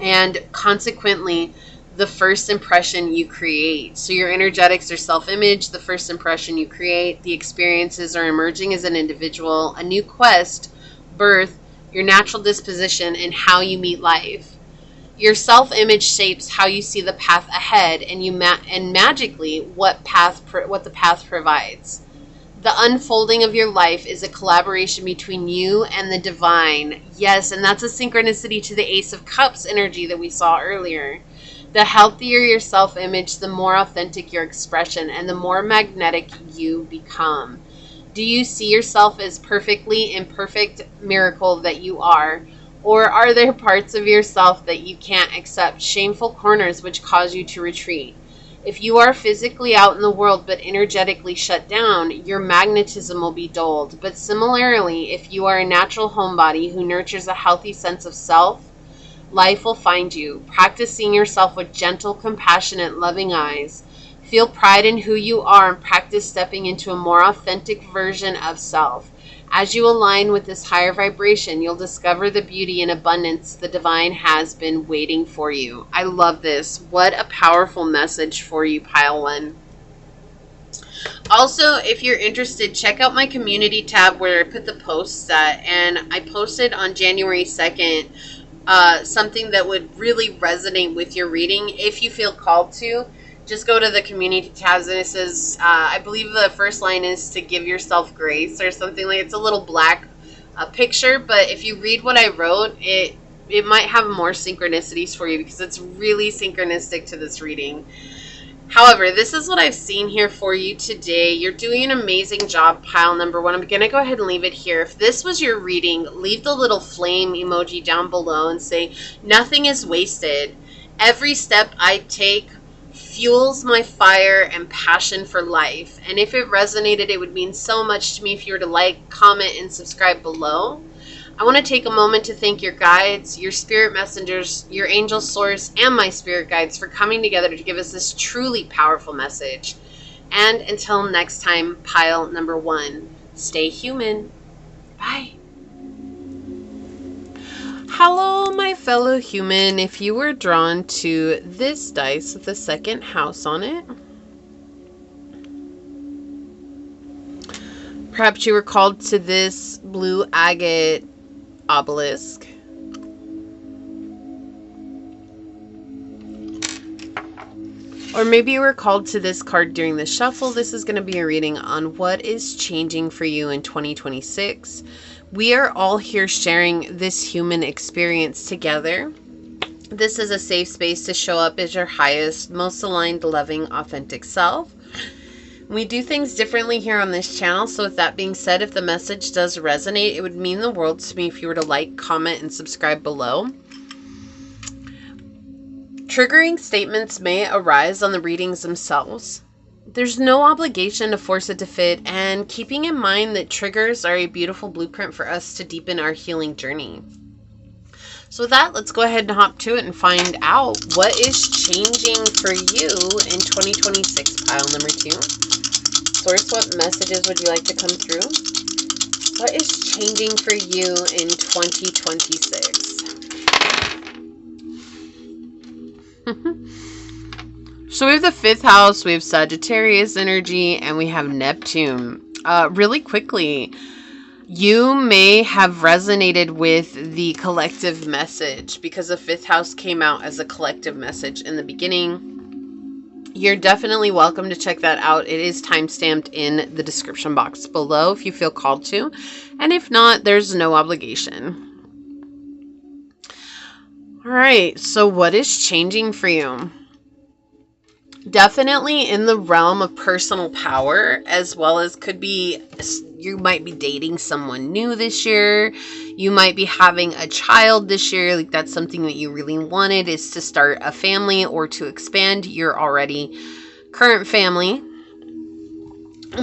and consequently the first impression you create. So your energetics are self-image, the first impression you create, the experiences are emerging as an individual, a new quest, birth, your natural disposition, and how you meet life. Your self-image shapes how you see the path ahead, and magically what the path provides. The unfolding of your life is a collaboration between you and the divine. Yes, and that's a synchronicity to the Ace of Cups energy that we saw earlier. The healthier your self-image, the more authentic your expression, and the more magnetic you become. Do you see yourself as perfectly imperfect miracle that you are? Or are there parts of yourself that you can't accept, shameful corners which cause you to retreat? If you are physically out in the world but energetically shut down, your magnetism will be dulled. But similarly, if you are a natural homebody who nurtures a healthy sense of self, life will find you. Practice seeing yourself with gentle, compassionate, loving eyes. Feel pride in who you are and practice stepping into a more authentic version of self. As you align with this higher vibration, you'll discover the beauty and abundance the divine has been waiting for you. I love this. What a powerful message for you, Pile One. Also, if you're interested, check out my community tab where I put the posts at. And I posted on January 2nd something that would really resonate with your reading. If you feel called to, just go to the community tabs, and it says, I believe the first line is to give yourself grace or something like. It's a little black picture, but if you read what I wrote, it might have more synchronicities for you because it's really synchronistic to this reading. However, this is what I've seen here for you today. You're doing an amazing job, Pile Number One. I'm going to go ahead and leave it here. If this was your reading, leave the little flame emoji down below and say, nothing is wasted. Every step I take fuels my fire and passion for life. And if it resonated, it would mean so much to me if you were to like, comment, and subscribe below. I want to take a moment to thank your guides, your spirit messengers, your angel source, and my spirit guides for coming together to give us this truly powerful message. And until next time, Pile Number One, stay human. Bye. Hello, my fellow human. If you were drawn to this dice with the second house on it, perhaps you were called to this blue agate obelisk. Or maybe you were called to this card during the shuffle. This is going to be a reading on what is changing for you in 2026. We are all here sharing this human experience together. This is a safe space to show up as your highest, most aligned, loving, authentic self. We do things differently here on this channel, so with that being said, if the message does resonate, it would mean the world to me if you were to like, comment, and subscribe below. Triggering statements may arise on the readings themselves. There's no obligation to force it to fit, and keeping in mind that triggers are a beautiful blueprint for us to deepen our healing journey. So with that, let's go ahead and hop to it and find out what is changing for you in 2026, pile number 2. Source, what messages would you like to come through? What is changing for you in 2026? So we have the 5th house, we have Sagittarius energy, and we have Neptune. Really quickly, you may have resonated with the collective message because the 5th house came out as a collective message in the beginning. You're definitely welcome to check that out. It is timestamped in the description box below if you feel called to. And if not, there's no obligation. All right, so what is changing for you? Definitely in the realm of personal power, as well as could be, you might be dating someone new this year. You might be having a child this year. Like that's something that you really wanted, is to start a family or to expand your already current family.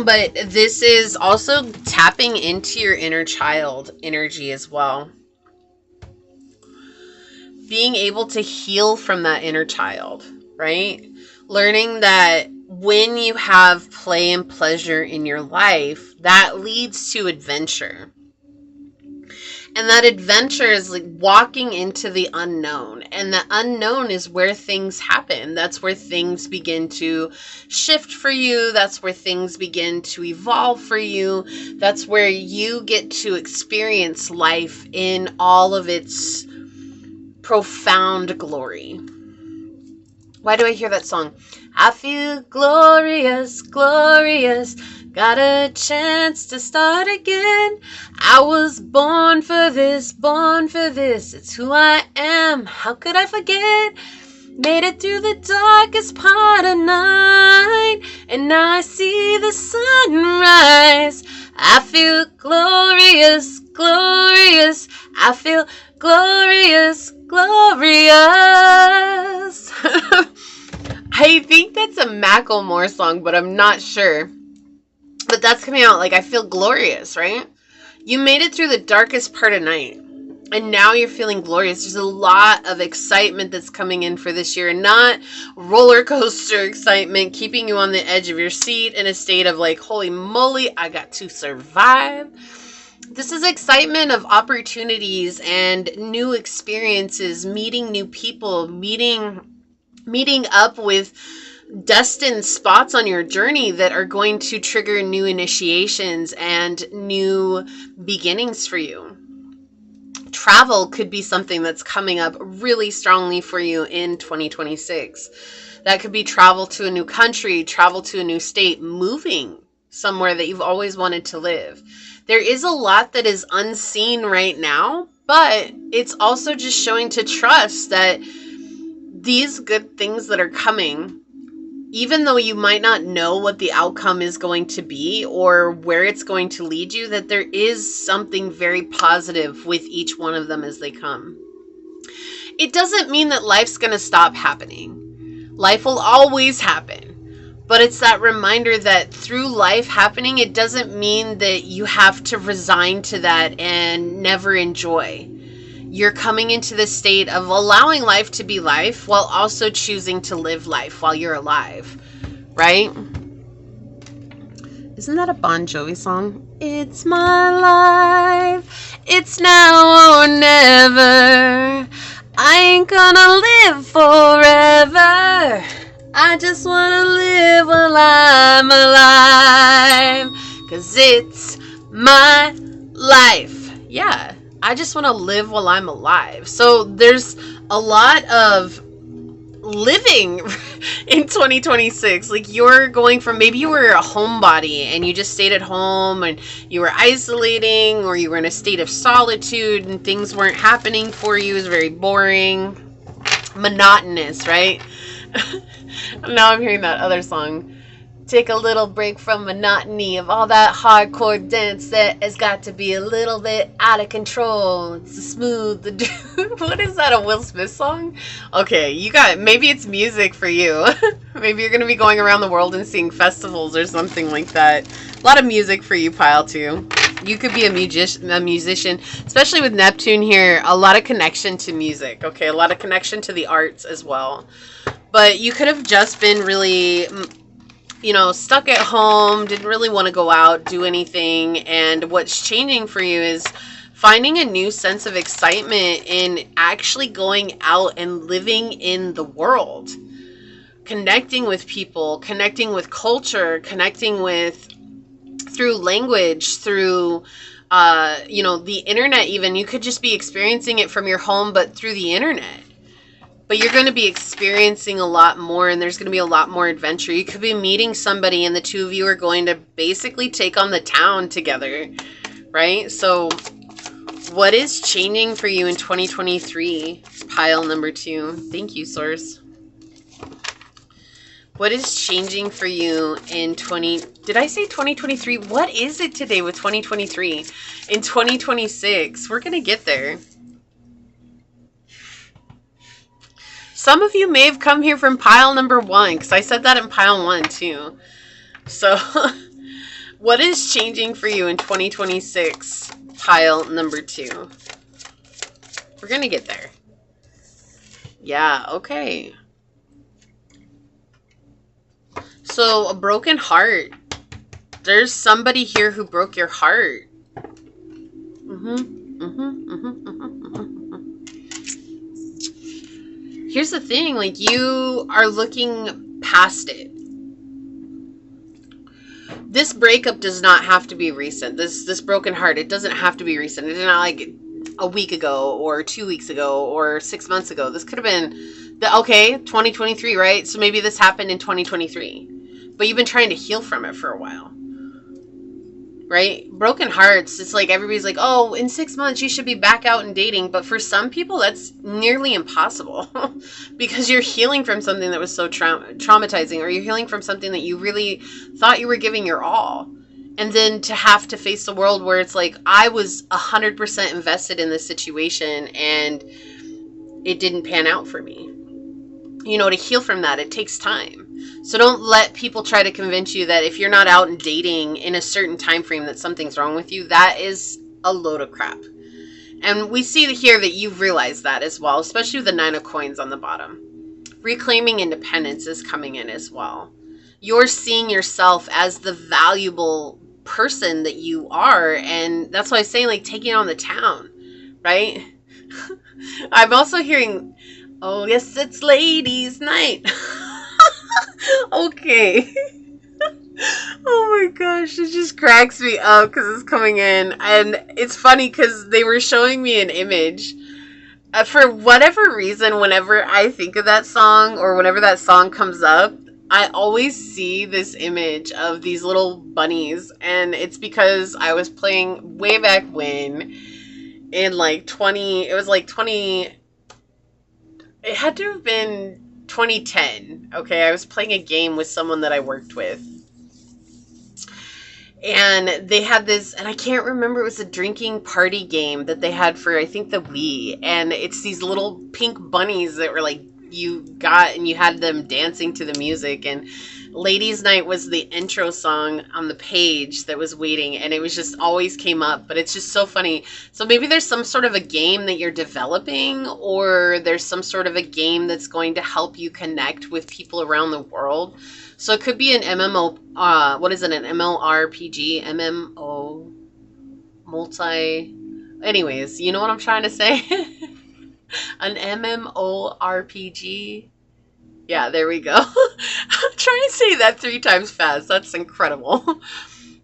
But this is also tapping into your inner child energy as well. Being able to heal from that inner child, right? Learning that when you have play and pleasure in your life, that leads to adventure. And that adventure is like walking into the unknown. And the unknown is where things happen. That's where things begin to shift for you. That's where things begin to evolve for you. That's where you get to experience life in all of its profound glory. Why do I hear that song? I feel glorious, glorious. Got a chance to start again. I was born for this, born for this. It's who I am. How could I forget? Made it through the darkest part of night, and now I see the sunrise. I feel glorious, glorious. I feel glorious, glorious. I think that's a Macklemore song, but I'm not sure. But that's coming out like I feel glorious, right? You made it through the darkest part of night, and now you're feeling glorious. There's a lot of excitement that's coming in for this year, and not roller coaster excitement, keeping you on the edge of your seat in a state of like, holy moly, I got to survive. This is excitement of opportunities and new experiences, meeting new people, meeting up with destined spots on your journey that are going to trigger new initiations and new beginnings for you. Travel could be something that's coming up really strongly for you in 2026. That could be travel to a new country, travel to a new state, moving somewhere that you've always wanted to live. There is a lot that is unseen right now, but it's also just showing to trust that these good things that are coming, even though you might not know what the outcome is going to be or where it's going to lead you, that there is something very positive with each one of them as they come. It doesn't mean that life's going to stop happening. Life will always happen. But it's that reminder that through life happening, it doesn't mean that you have to resign to that and never enjoy. You're coming into the state of allowing life to be life while also choosing to live life while you're alive, right? Isn't that a Bon Jovi song? It's my life. It's now or never. I ain't gonna live forever. I just wanna live while I'm alive. 'Cause it's my life. Yeah. I just want to live while I'm alive. So there's a lot of living in 2026. Like, you're going from, maybe you were a homebody and you just stayed at home and you were isolating, or you were in a state of solitude and things weren't happening for you. It was very boring, monotonous, right? Now I'm hearing that other song. Take a little break from monotony of all that hardcore dance that has got to be a little bit out of control. It's smooth. What is that, a Will Smith song? Okay, you got, maybe it's music for you. Maybe you're going to be going around the world and seeing festivals or something like that. A lot of music for you, Pile 2. You could be a musician, especially with Neptune here. A lot of connection to music, okay? A lot of connection to the arts as well. But you could have just been really, you know, stuck at home, didn't really want to go out, do anything. And what's changing for you is finding a new sense of excitement in actually going out and living in the world, connecting with people, connecting with culture, connecting with, through language, through, you know, the internet even. You could just be experiencing it from your home, but through the internet. But you're going to be experiencing a lot more, and there's going to be a lot more adventure. You could be meeting somebody, and the two of you are going to basically take on the town together, right? So what is changing for you in 2023? Pile number 2. Thank you, Source. What is changing for you in did I say 2023? What is it today with 2023? In 2026, we're going to get there. Some of you may have come here from pile number 1, because I said that in pile 1 too. So what is changing for you in 2026? Pile number 2. We're going to get there. Yeah, okay. So, a broken heart. There's somebody here who broke your heart. Here's the thing, like, you are looking past it. This breakup does not have to be recent. This broken heart, it doesn't have to be recent. It's not like a week ago or 2 weeks ago or 6 months ago. This could have been, okay, 2023, right? So maybe this happened in 2023. But you've been trying to heal from it for a while. Right? Broken hearts, it's like everybody's like, oh, in 6 months you should be back out and dating. But for some people, that's nearly impossible because you're healing from something that was so traumatizing, or you're healing from something that you really thought you were giving your all. And then to have to face the world where it's like, I was 100% invested in this situation and it didn't pan out for me. You know, to heal from that, it takes time. So don't let people try to convince you that if you're not out and dating in a certain time frame that something's wrong with you. That is a load of crap. And we see here that you've realized that as well, especially with the 9 of coins on the bottom. Reclaiming independence is coming in as well. You're seeing yourself as the valuable person that you are. And that's why I say, like, taking on the town, right? I'm also hearing, oh, yes, it's ladies' night. Okay. Oh my gosh, it just cracks me up because it's coming in. And it's funny because they were showing me an image. For whatever reason, whenever I think of that song or whenever that song comes up, I always see this image of these little bunnies. And it's because I was playing way back when in like 20, it was like 20, it had to have been 2010. Okay, I was playing a game with someone that I worked with. And they had this, and I can't remember, it was a drinking party game that they had for, I think, the Wii. And it's these little pink bunnies that were like, you got, and you had them dancing to the music. And Ladies Night was the intro song on the page that was waiting, and it was just always came up. But it's just so funny. So maybe there's some sort of a game that you're developing, or there's some sort of a game that's going to help you connect with people around the world. So it could be an MMO, what is it, an MMORPG, MMO, anyways, you know what I'm trying to say? An MMORPG. Yeah, there we go. I'm trying to say that 3 times fast. That's incredible.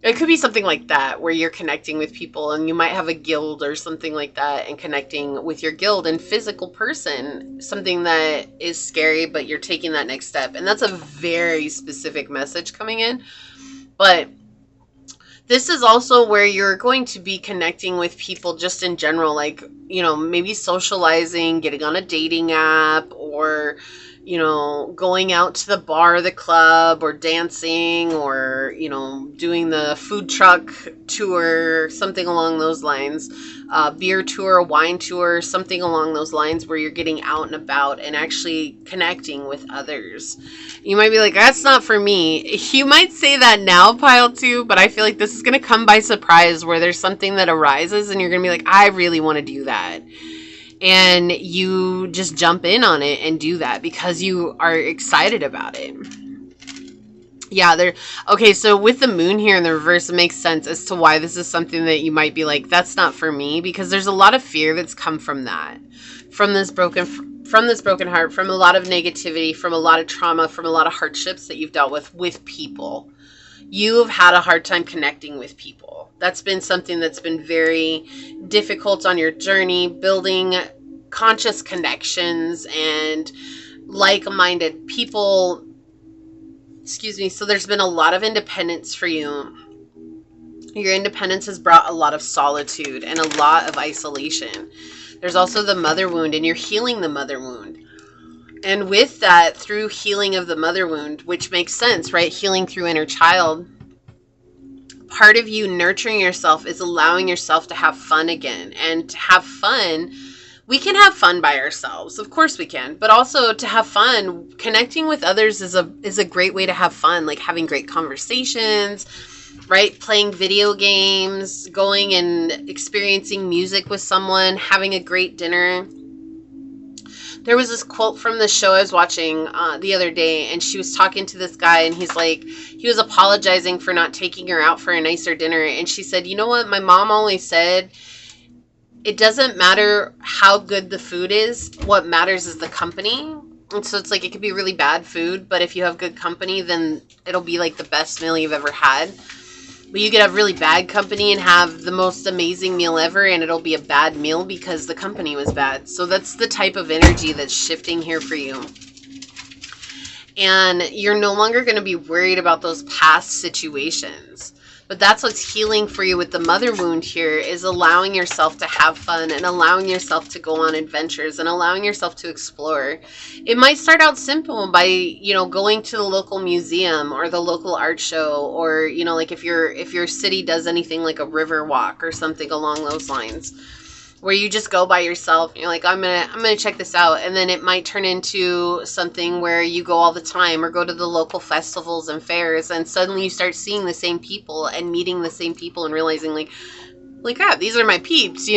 It could be something like that, where you're connecting with people and you might have a guild or something like that, and connecting with your guild and physical person, something that is scary, but you're taking that next step. And that's a very specific message coming in. But this is also where you're going to be connecting with people just in general, like, maybe socializing, getting on a dating app, or, going out to the bar, the club, or dancing, or, doing the food truck tour, something along those lines, beer tour, wine tour, something along those lines, where you're getting out and about and actually connecting with others. You might be like, that's not for me. You might say that now, pile 2, but I feel like this is going to come by surprise, where there's something that arises and you're going to be like, I really want to do that. And you just jump in on it and do that because you are excited about it. Yeah, okay, so with the moon here in the reverse, it makes sense as to why this is something that you might be like, that's not for me, because there's a lot of fear that's come from that. From this broken heart, from a lot of negativity, from a lot of trauma, from a lot of hardships that you've dealt with people. You've had a hard time connecting with people. That's been something that's been very difficult on your journey, building conscious connections and like-minded people. Excuse me. So there's been a lot of independence for you. Your independence has brought a lot of solitude and a lot of isolation. There's also the mother wound, and you're healing the mother wound. And with that, through healing of the mother wound, which makes sense, right? Healing through inner child. Part of you nurturing yourself is allowing yourself to have fun again. And to have fun, we can have fun by ourselves. Of course we can. But also to have fun, connecting with others is a great way to have fun. Like having great conversations, right? Playing video games, going and experiencing music with someone, having a great dinner. There was this quote from the show I was watching the other day, and she was talking to this guy, and he's like, he was apologizing for not taking her out for a nicer dinner. And she said, you know what? My mom always said, it doesn't matter how good the food is. What matters is the company. And so it's like, it could be really bad food, but if you have good company, then it'll be like the best meal you've ever had. But you could have really bad company and have the most amazing meal ever, and it'll be a bad meal because the company was bad. So that's the type of energy that's shifting here for you. And you're no longer going to be worried about those past situations. But that's what's healing for you with the mother wound here, is allowing yourself to have fun and allowing yourself to go on adventures and allowing yourself to explore. It might start out simple by, going to the local museum or the local art show, or, like if your city does anything like a river walk or something along those lines, where you just go by yourself and you're like, I'm gonna check this out. And then it might turn into something where you go all the time, or go to the local festivals and fairs, and suddenly you start seeing the same people and meeting the same people and realizing like crap, these are my peeps,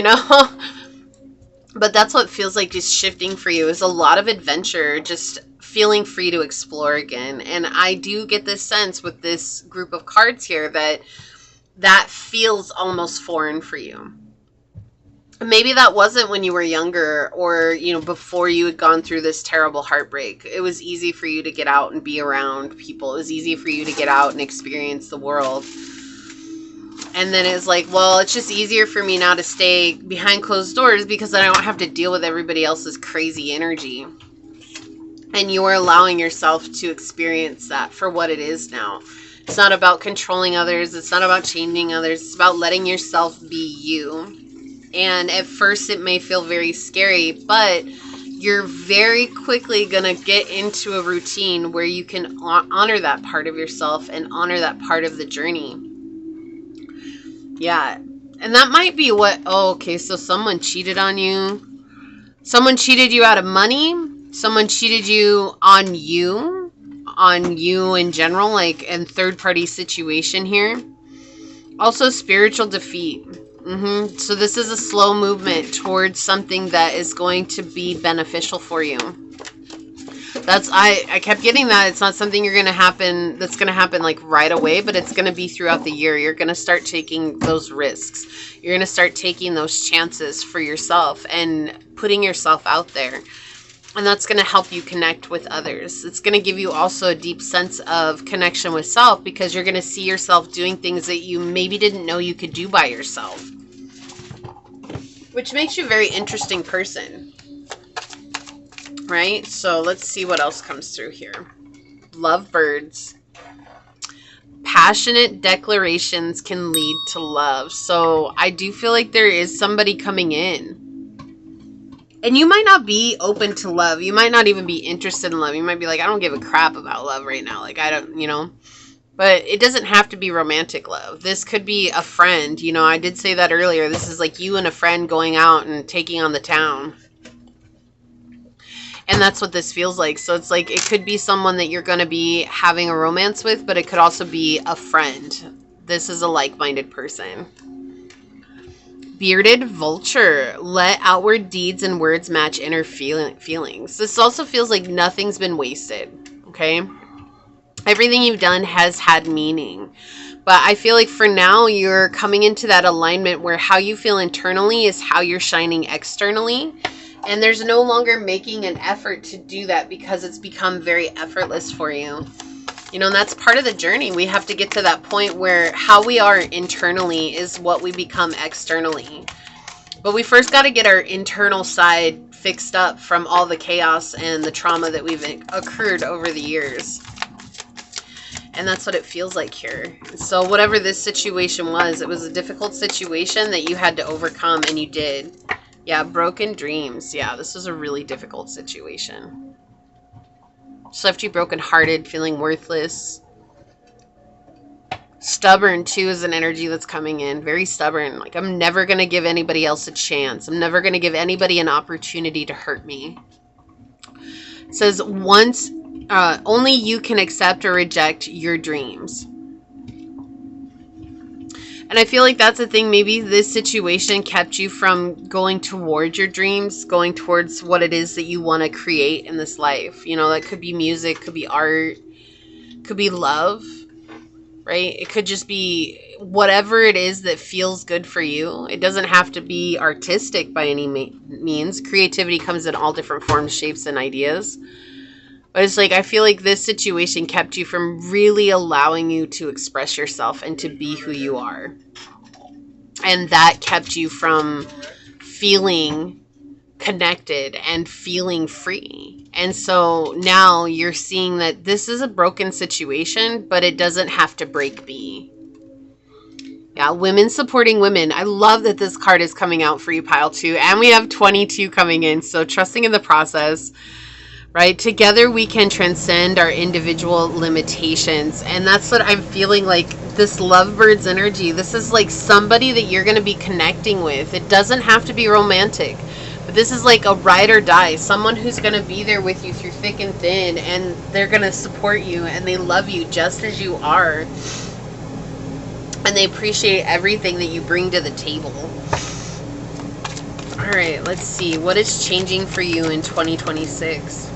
But that's what feels like is shifting for you, is a lot of adventure, just feeling free to explore again. And I do get this sense with this group of cards here that feels almost foreign for you. Maybe that wasn't when you were younger, or, before you had gone through this terrible heartbreak. It was easy for you to get out and be around people. It was easy for you to get out and experience the world. And then it's like, well, it's just easier for me now to stay behind closed doors because I don't have to deal with everybody else's crazy energy. And you are allowing yourself to experience that for what it is now. It's not about controlling others. It's not about changing others. It's about letting yourself be you. And at first it may feel very scary, but you're very quickly going to get into a routine where you can honor that part of yourself and honor that part of the journey. Yeah. And that might be okay, so someone cheated on you. Someone cheated you out of money. Someone cheated you on you in general, like in third-party situation here. Also, spiritual defeat. So this is a slow movement towards something that is going to be beneficial for you. I kept getting that. It's not something that's going to happen like right away, but it's going to be throughout the year. You're going to start taking those risks. You're going to start taking those chances for yourself and putting yourself out there. And that's going to help you connect with others. It's going to give you also a deep sense of connection with self, because you're going to see yourself doing things that you maybe didn't know you could do by yourself, which makes you a very interesting person, right? So let's see what else comes through here. Lovebirds. Passionate declarations can lead to love. So I do feel like there is somebody coming in. And you might not be open to love. You might not even be interested in love. You might be like, I don't give a crap about love right now. Like, I don't, you know. But it doesn't have to be romantic love. This could be a friend. You know, I did say that earlier. This is like you and a friend going out and taking on the town. And that's what this feels like. So it's like, it could be someone that you're going to be having a romance with, but it could also be a friend. This is a like-minded person. Bearded vulture. Let outward deeds and words match inner feelings. This also feels like nothing's been wasted. Okay? Everything you've done has had meaning. But I feel like for now, you're coming into that alignment where how you feel internally is how you're shining externally. And there's no longer making an effort to do that because it's become very effortless for you. You know, and that's part of the journey. We have to get to that point where how we are internally is what we become externally. But we first got to get our internal side fixed up from all the chaos and the trauma that we've occurred over the years. And that's what it feels like here. So whatever this situation was, it was a difficult situation that you had to overcome, and you did. Yeah, broken dreams. Yeah, this was a really difficult situation. Just left you brokenhearted, feeling worthless. Stubborn, too, is an energy that's coming in. Very stubborn. Like, I'm never going to give anybody else a chance. I'm never going to give anybody an opportunity to hurt me. It says, only you can accept or reject your dreams. And I feel like that's the thing. Maybe this situation kept you from going towards your dreams, going towards what it is that you want to create in this life. You know, that could be music, could be art, could be love, right? It could just be whatever it is that feels good for you. It doesn't have to be artistic by any means. Creativity comes in all different forms, shapes, and ideas. But it's like, I feel like this situation kept you from really allowing you to express yourself and to be who you are. And that kept you from feeling connected and feeling free. And so now you're seeing that this is a broken situation, but it doesn't have to break me. Yeah, women supporting women. I love that this card is coming out for you, pile 2. And we have 22 coming in. So trusting in the process. Right? Together we can transcend our individual limitations. And that's what I'm feeling like, this lovebirds energy. This is like somebody that you're going to be connecting with. It doesn't have to be romantic. But this is like a ride or die. Someone who's going to be there with you through thick and thin. And they're going to support you. And they love you just as you are. And they appreciate everything that you bring to the table. Alright, let's see. What is changing for you in 2026?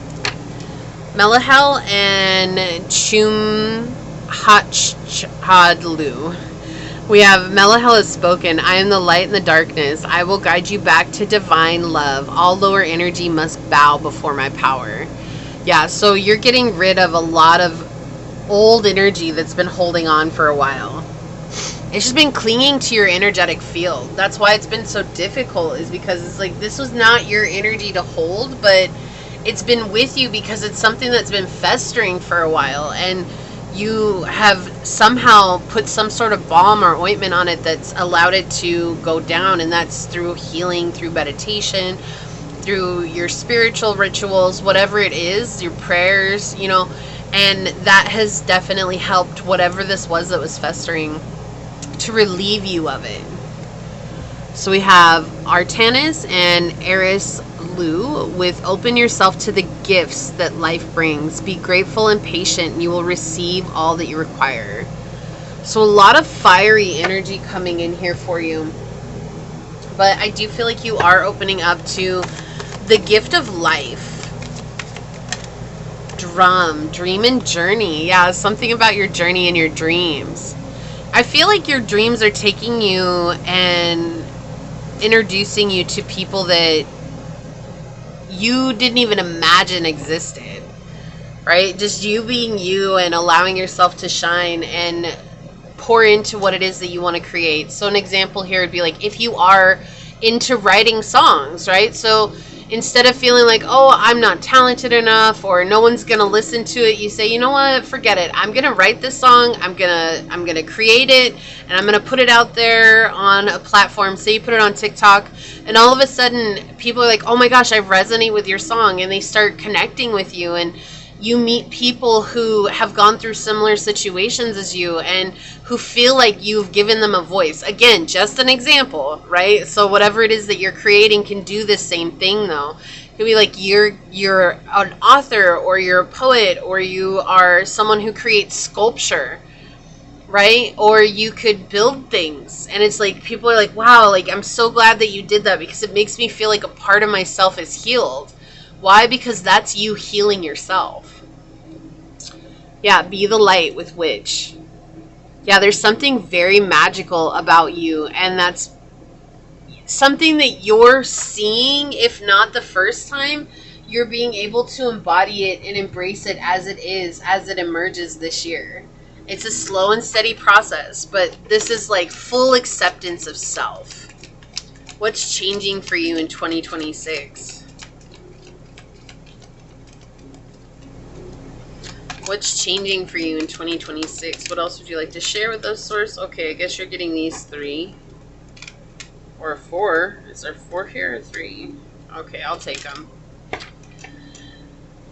Melahel and Chumhachadlu. We have Melahel has spoken. I am the light in the darkness. I will guide you back to divine love. All lower energy must bow before my power. Yeah, so you're getting rid of a lot of old energy that's been holding on for a while. It's just been clinging to your energetic field. That's why it's been so difficult, is because it's like this was not your energy to hold, but it's been with you because it's something that's been festering for a while, and you have somehow put some sort of balm or ointment on it that's allowed it to go down, and that's through healing, through meditation, through your spiritual rituals, whatever it is, your prayers, you know, and that has definitely helped whatever this was that was festering to relieve you of it. So we have Artanis and Eris Lu with open yourself to the gifts that life brings. Be grateful and patient, and you will receive all that you require. So a lot of fiery energy coming in here for you. But I do feel like you are opening up to the gift of life. Dream and journey. Yeah, something about your journey and your dreams. I feel like your dreams are taking you and introducing you to people that you didn't even imagine existed, right? Just you being you and allowing yourself to shine and pour into what it is that you want to create. So an example here would be like, if you are into writing songs, right? So instead of feeling like, oh, I'm not talented enough or no one's going to listen to it, you say, you know what, forget it. I'm going to write this song. I'm going to create it and I'm going to put it out there on a platform. Say you put it on TikTok and all of a sudden people are like, oh my gosh, I resonate with your song, and they start connecting with you, and you meet people who have gone through similar situations as you and who feel like you've given them a voice. Again, just an example, right? So whatever it is that you're creating can do the same thing, though. It could be like you're an author, or you're a poet, or you are someone who creates sculpture, right? Or you could build things. And it's like people are like, wow, like I'm so glad that you did that, because it makes me feel like a part of myself is healed. Why? Because that's you healing yourself. Yeah, be the light with which. Yeah, there's something very magical about you, and that's something that you're seeing, if not the first time, you're being able to embody it and embrace it as it is, as it emerges this year. It's a slow and steady process, but this is like full acceptance of self. What's changing for you in 2026? What's changing for you in 2026? What else would you like to share with us, Source? Okay, I guess you're getting these 3. Or 4. Is there 4 here or 3? Okay, I'll take them.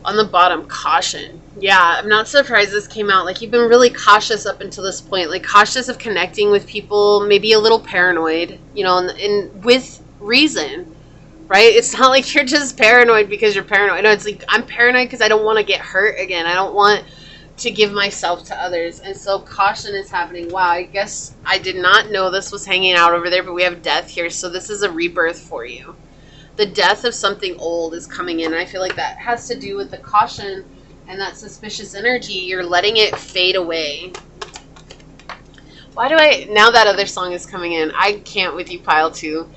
On the bottom, caution. Yeah, I'm not surprised this came out. Like, you've been really cautious up until this point. Like, cautious of connecting with people. Maybe a little paranoid, you know, and with reason. Right? It's not like you're just paranoid because you're paranoid. No, it's like, I'm paranoid because I don't want to get hurt again. I don't want to give myself to others. And so caution is happening. Wow, I guess I did not know this was hanging out over there, but we have death here. So this is a rebirth for you. The death of something old is coming in. And I feel like that has to do with the caution and that suspicious energy. You're letting it fade away. Why do now that other song is coming in. I can't with you, pile 2.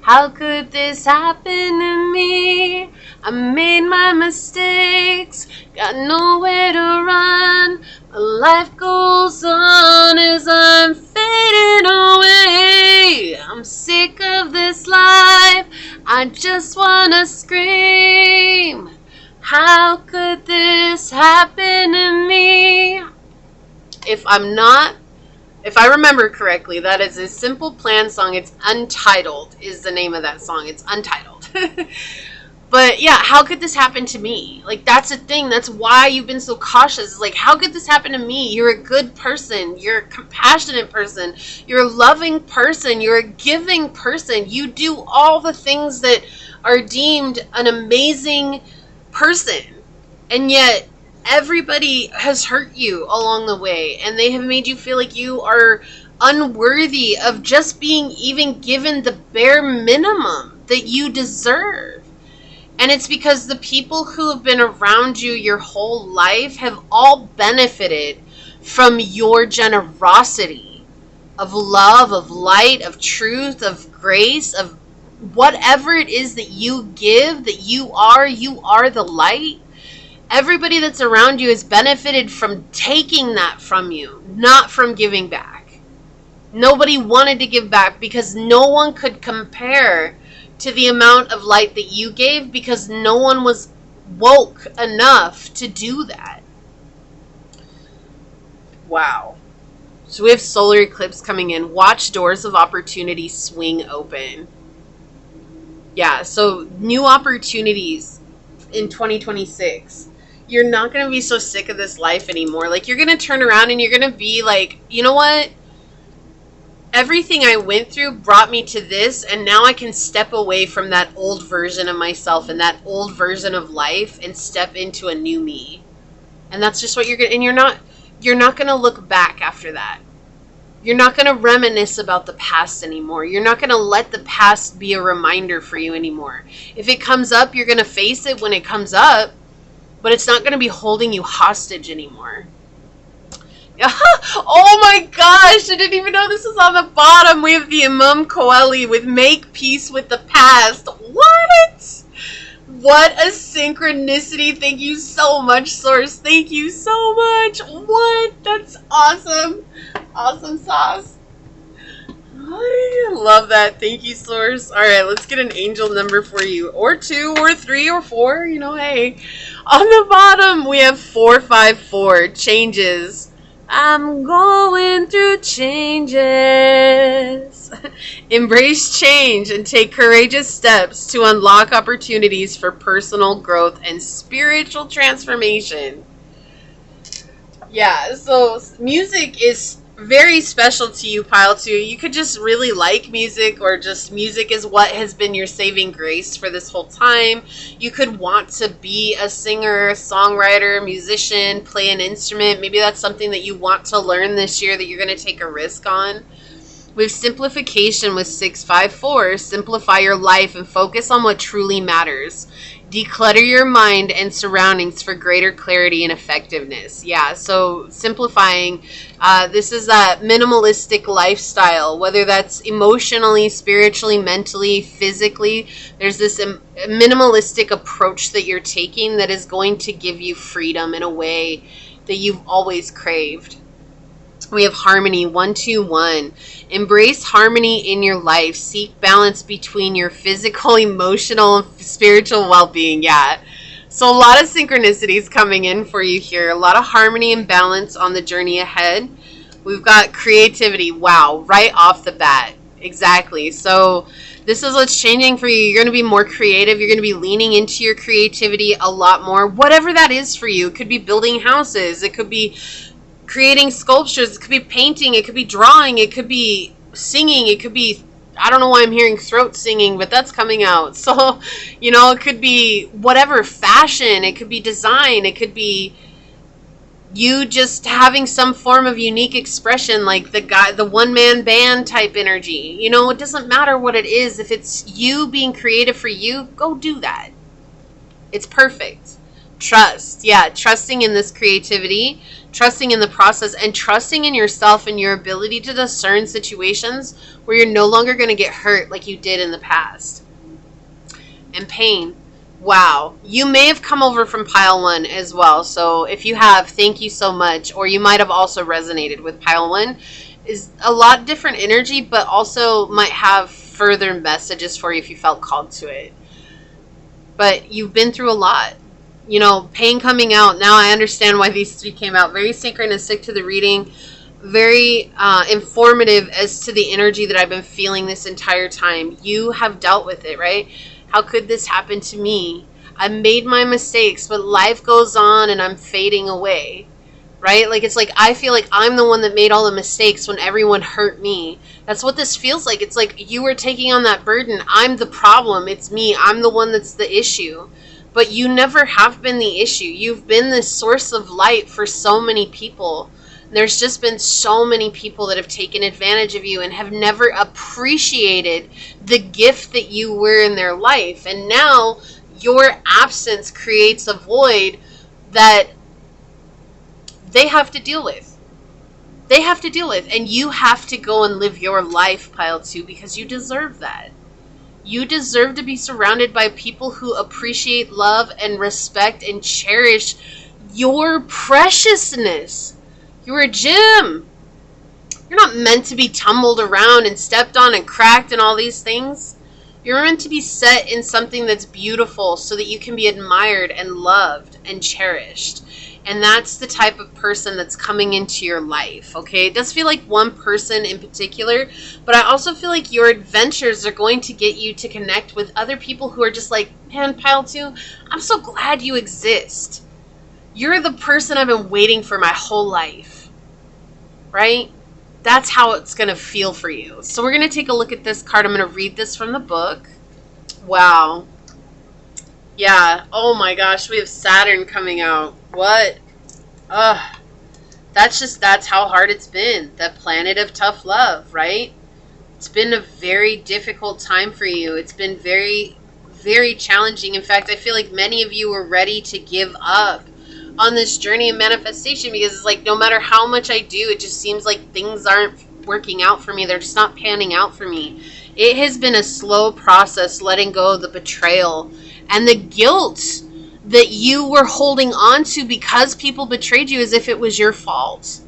How could this happen to me? I made my mistakes, got nowhere to run. My life goes on as I'm fading away. I'm sick of this life, I just wanna scream. How could this happen to me? If I remember correctly, that is a Simple Plan song. It's Untitled is the name of that song. It's Untitled. But yeah, how could this happen to me? Like, that's a thing. That's why you've been so cautious. Like, how could this happen to me? You're a good person. You're a compassionate person. You're a loving person. You're a giving person. You do all the things that are deemed an amazing person. And yet, everybody has hurt you along the way, and they have made you feel like you are unworthy of just being even given the bare minimum that you deserve. And it's because the people who have been around you your whole life have all benefited from your generosity of love, of light, of truth, of grace, of whatever it is that you give, that you are the light. Everybody that's around you has benefited from taking that from you, not from giving back. Nobody wanted to give back because no one could compare to the amount of light that you gave, because no one was woke enough to do that. Wow. So we have solar eclipse coming in. Watch doors of opportunity swing open. Yeah, so new opportunities in 2026. You're not going to be so sick of this life anymore. Like, you're going to turn around and you're going to be like, you know what? Everything I went through brought me to this, and now I can step away from that old version of myself and that old version of life and step into a new me. And that's just what you're going to, and you're not going to look back after that. You're not going to reminisce about the past anymore. You're not going to let the past be a reminder for you anymore. If it comes up, you're going to face it when it comes up, but it's not going to be holding you hostage anymore. Oh my gosh, I didn't even know this was on the bottom. We have the Imam Coeli with Make Peace with the Past. What? What a synchronicity. Thank you so much, Source. Thank you so much. What? That's awesome. Awesome sauce. I love that. Thank you, Source. All right, let's get an angel number for you. Or 2, or 3, or 4. You know, hey. On the bottom, we have 454. Changes. I'm going through changes. Embrace change and take courageous steps to unlock opportunities for personal growth and spiritual transformation. Yeah, so music is very special to you, Pile 2. You could just really like music, or just music is what has been your saving grace for this whole time. You could want to be a singer, songwriter, musician, play an instrument. Maybe that's something that you want to learn this year that you're going to take a risk on. With simplification with 654, simplify your life and focus on what truly matters. Declutter your mind and surroundings for greater clarity and effectiveness. Yeah, so simplifying. This is a minimalistic lifestyle, whether that's emotionally, spiritually, mentally, physically. There's this minimalistic approach that you're taking that is going to give you freedom in a way that you've always craved. We have harmony, 121. Embrace harmony in your life. Seek balance between your physical, emotional, and spiritual well-being. Yeah. So a lot of synchronicities coming in for you here. A lot of harmony and balance on the journey ahead. We've got creativity. Wow. Right off the bat. Exactly. So this is what's changing for you. You're going to be more creative. You're going to be leaning into your creativity a lot more. Whatever that is for you. It could be building houses. It could be creating sculptures, it could be painting, it could be drawing, it could be singing, it could be, I don't know why I'm hearing throat singing, but that's coming out. So, you know, it could be whatever, fashion, it could be design, it could be you just having some form of unique expression, like the one-man band type energy. You know, it doesn't matter what it is. If it's you being creative for you, go do that. It's perfect. Trust. Yeah, trusting in this creativity, trusting in the process, and trusting in yourself and your ability to discern situations where you're no longer going to get hurt like you did in the past. And pain. Wow. You may have come over from pile 1 as well. So if you have, thank you so much. Or you might have also resonated with pile 1. Is a lot different energy, but also might have further messages for you if you felt called to it. But you've been through a lot. You know, pain coming out. Now I understand why these 3 came out. Very synchronistic to the reading. Very informative as to the energy that I've been feeling this entire time. You have dealt with it, right? How could this happen to me? I made my mistakes, but life goes on and I'm fading away, right? Like, it's like I feel like I'm the one that made all the mistakes when everyone hurt me. That's what this feels like. It's like you were taking on that burden. I'm the problem. It's me. I'm the one that's the issue. But you never have been the issue. You've been this source of light for so many people. There's just been so many people that have taken advantage of you and have never appreciated the gift that you were in their life. And now your absence creates a void that they have to deal with. They have to deal with. And you have to go and live your life, pile 2, because you deserve that. You deserve to be surrounded by people who appreciate, love, and respect and cherish your preciousness. You're a gem. You're not meant to be tumbled around and stepped on and cracked and all these things. You're meant to be set in something that's beautiful so that you can be admired and loved and cherished. And that's the type of person that's coming into your life, okay? It does feel like one person in particular, but I also feel like your adventures are going to get you to connect with other people who are just like, man, pile 2, I'm so glad you exist. You're the person I've been waiting for my whole life, right? That's how it's going to feel for you. So we're going to take a look at this card. I'm going to read this from the book. Wow. Yeah. Oh my gosh. We have Saturn coming out. What? Ugh. That's how hard it's been. The planet of tough love, right? It's been a very difficult time for you. It's been very, very challenging. In fact, I feel like many of you were ready to give up on this journey of manifestation because it's like no matter how much I do, it just seems like things aren't working out for me. They're just not panning out for me. It has been a slow process letting go of the betrayal And the guilt that you were holding on to because people betrayed you as if it was your fault.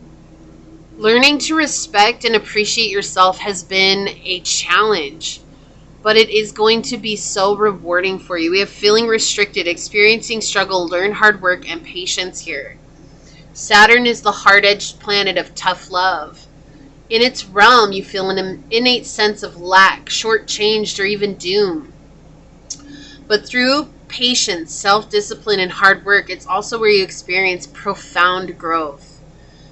Learning to respect and appreciate yourself has been a challenge, but it is going to be so rewarding for you. We have feeling restricted, experiencing struggle, learn hard work, and patience here. Saturn is the hard-edged planet of tough love. In its realm, you feel an innate sense of lack, shortchanged, or even doom. But through patience, self-discipline, and hard work, it's also where you experience profound growth.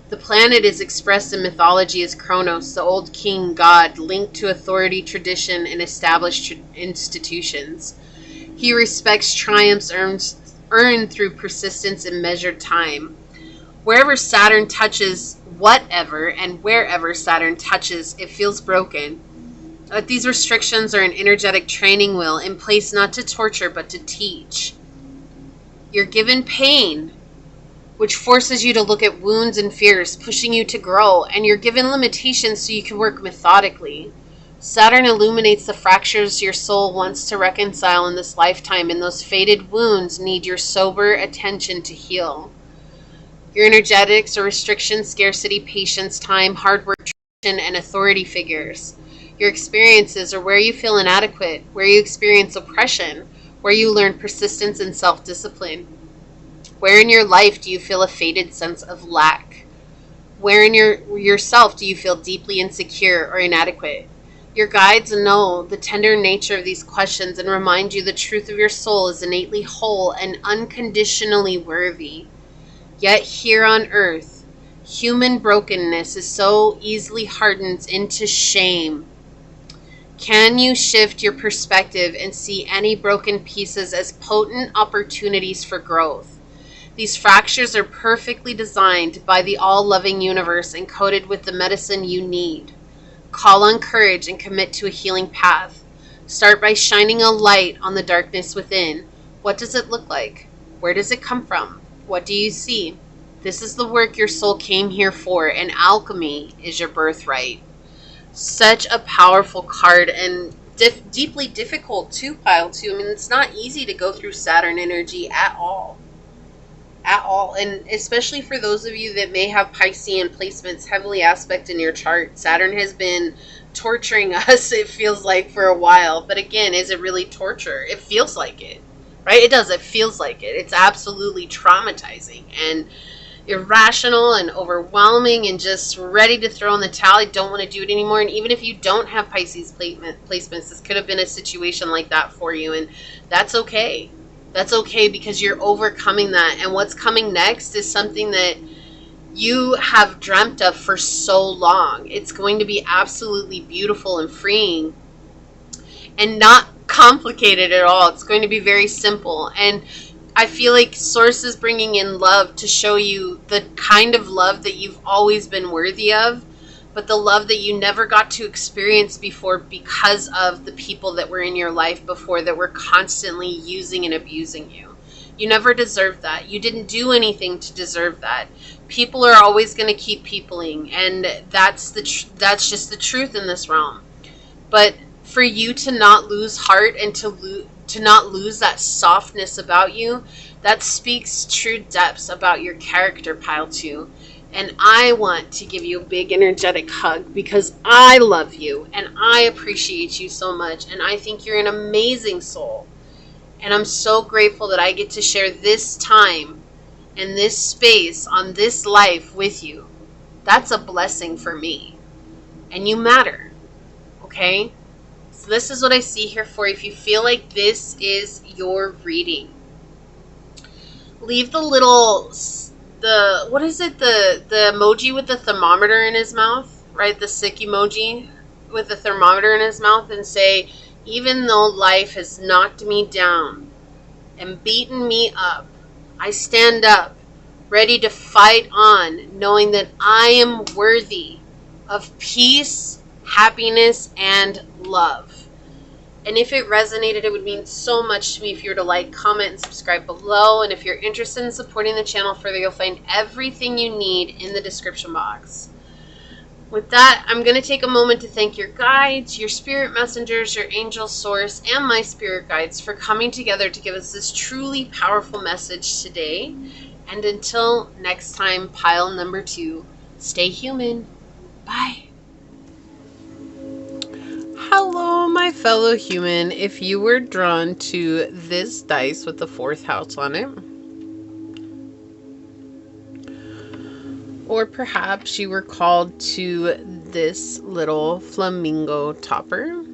The planet is expressed in mythology as Kronos, the old king god linked to authority, tradition, and established institutions. He respects triumphs earned through persistence and measured time. Wherever Saturn touches whatever and wherever Saturn touches, it feels broken. But these restrictions are an energetic training wheel in place not to torture but to teach. You're given pain, which forces you to look at wounds and fears, pushing you to grow, and you're given limitations so you can work methodically. Saturn illuminates the fractures your soul wants to reconcile in this lifetime, and those faded wounds need your sober attention to heal. Your energetics are restriction, scarcity, patience, time, hard work, tradition, and authority figures. Your experiences are where you feel inadequate, where you experience oppression, where you learn persistence and self-discipline. Where in your life do you feel a faded sense of lack? Where in yourself do you feel deeply insecure or inadequate? Your guides know the tender nature of these questions and remind you the truth of your soul is innately whole and unconditionally worthy. Yet here on earth, human brokenness is so easily hardened into shame. Can you shift your perspective and see any broken pieces as potent opportunities for growth? These fractures are perfectly designed by the all-loving universe and coded with the medicine you need. Call on courage and commit to a healing path. Start by shining a light on the darkness within. What does it look like? Where does it come from? What do you see? This is the work your soul came here for, and alchemy is your birthright. Such a powerful card, and deeply difficult to pile too. I mean, it's not easy to go through Saturn energy at all. And especially for those of you that may have Piscean placements heavily aspect in your chart, Saturn has been torturing us, it feels like, for a while. But again, is it really torture? It feels like it, right? It does. It feels like it. It's absolutely traumatizing and irrational and overwhelming and just ready to throw in the towel. I don't want to do it anymore. And even if you don't have Pisces placements, this could have been a situation like that for you, and that's okay. That's okay, because you're overcoming that. And what's coming next is something that you have dreamt of for so long. It's going to be absolutely beautiful and freeing and not complicated at all. It's going to be very simple. And I feel like Source is bringing in love to show you the kind of love that you've always been worthy of, but the love that you never got to experience before because of the people that were in your life before that were constantly using and abusing you. You never deserved that. You didn't do anything to deserve that. People are always going to keep peopling, and that's just the truth in this realm. But for you to not lose heart and to not lose that softness about you, that speaks true depths about your character, pile 2. And I want to give you a big energetic hug because I love you and I appreciate you so much. And I think you're an amazing soul. And I'm so grateful that I get to share this time and this space on this life with you. That's a blessing for me. And you matter. Okay? So this is what I see here for you. If you feel like this is your reading, leave the little... what is it? The emoji with the thermometer in his mouth, right? The sick emoji with the thermometer in his mouth, and say, even though life has knocked me down and beaten me up, I stand up, ready to fight on, knowing that I am worthy of peace, happiness, and love. And if it resonated, it would mean so much to me if you were to like, comment, and subscribe below. And if you're interested in supporting the channel further, you'll find everything you need in the description box. With that, I'm going to take a moment to thank your guides, your spirit messengers, your angel source, and my spirit guides for coming together to give us this truly powerful message today. And until next time, pile number 2, stay human. Bye. Hello, my fellow human. If you were drawn to this dice with the 4th house on it, or perhaps you were called to this little flamingo topper,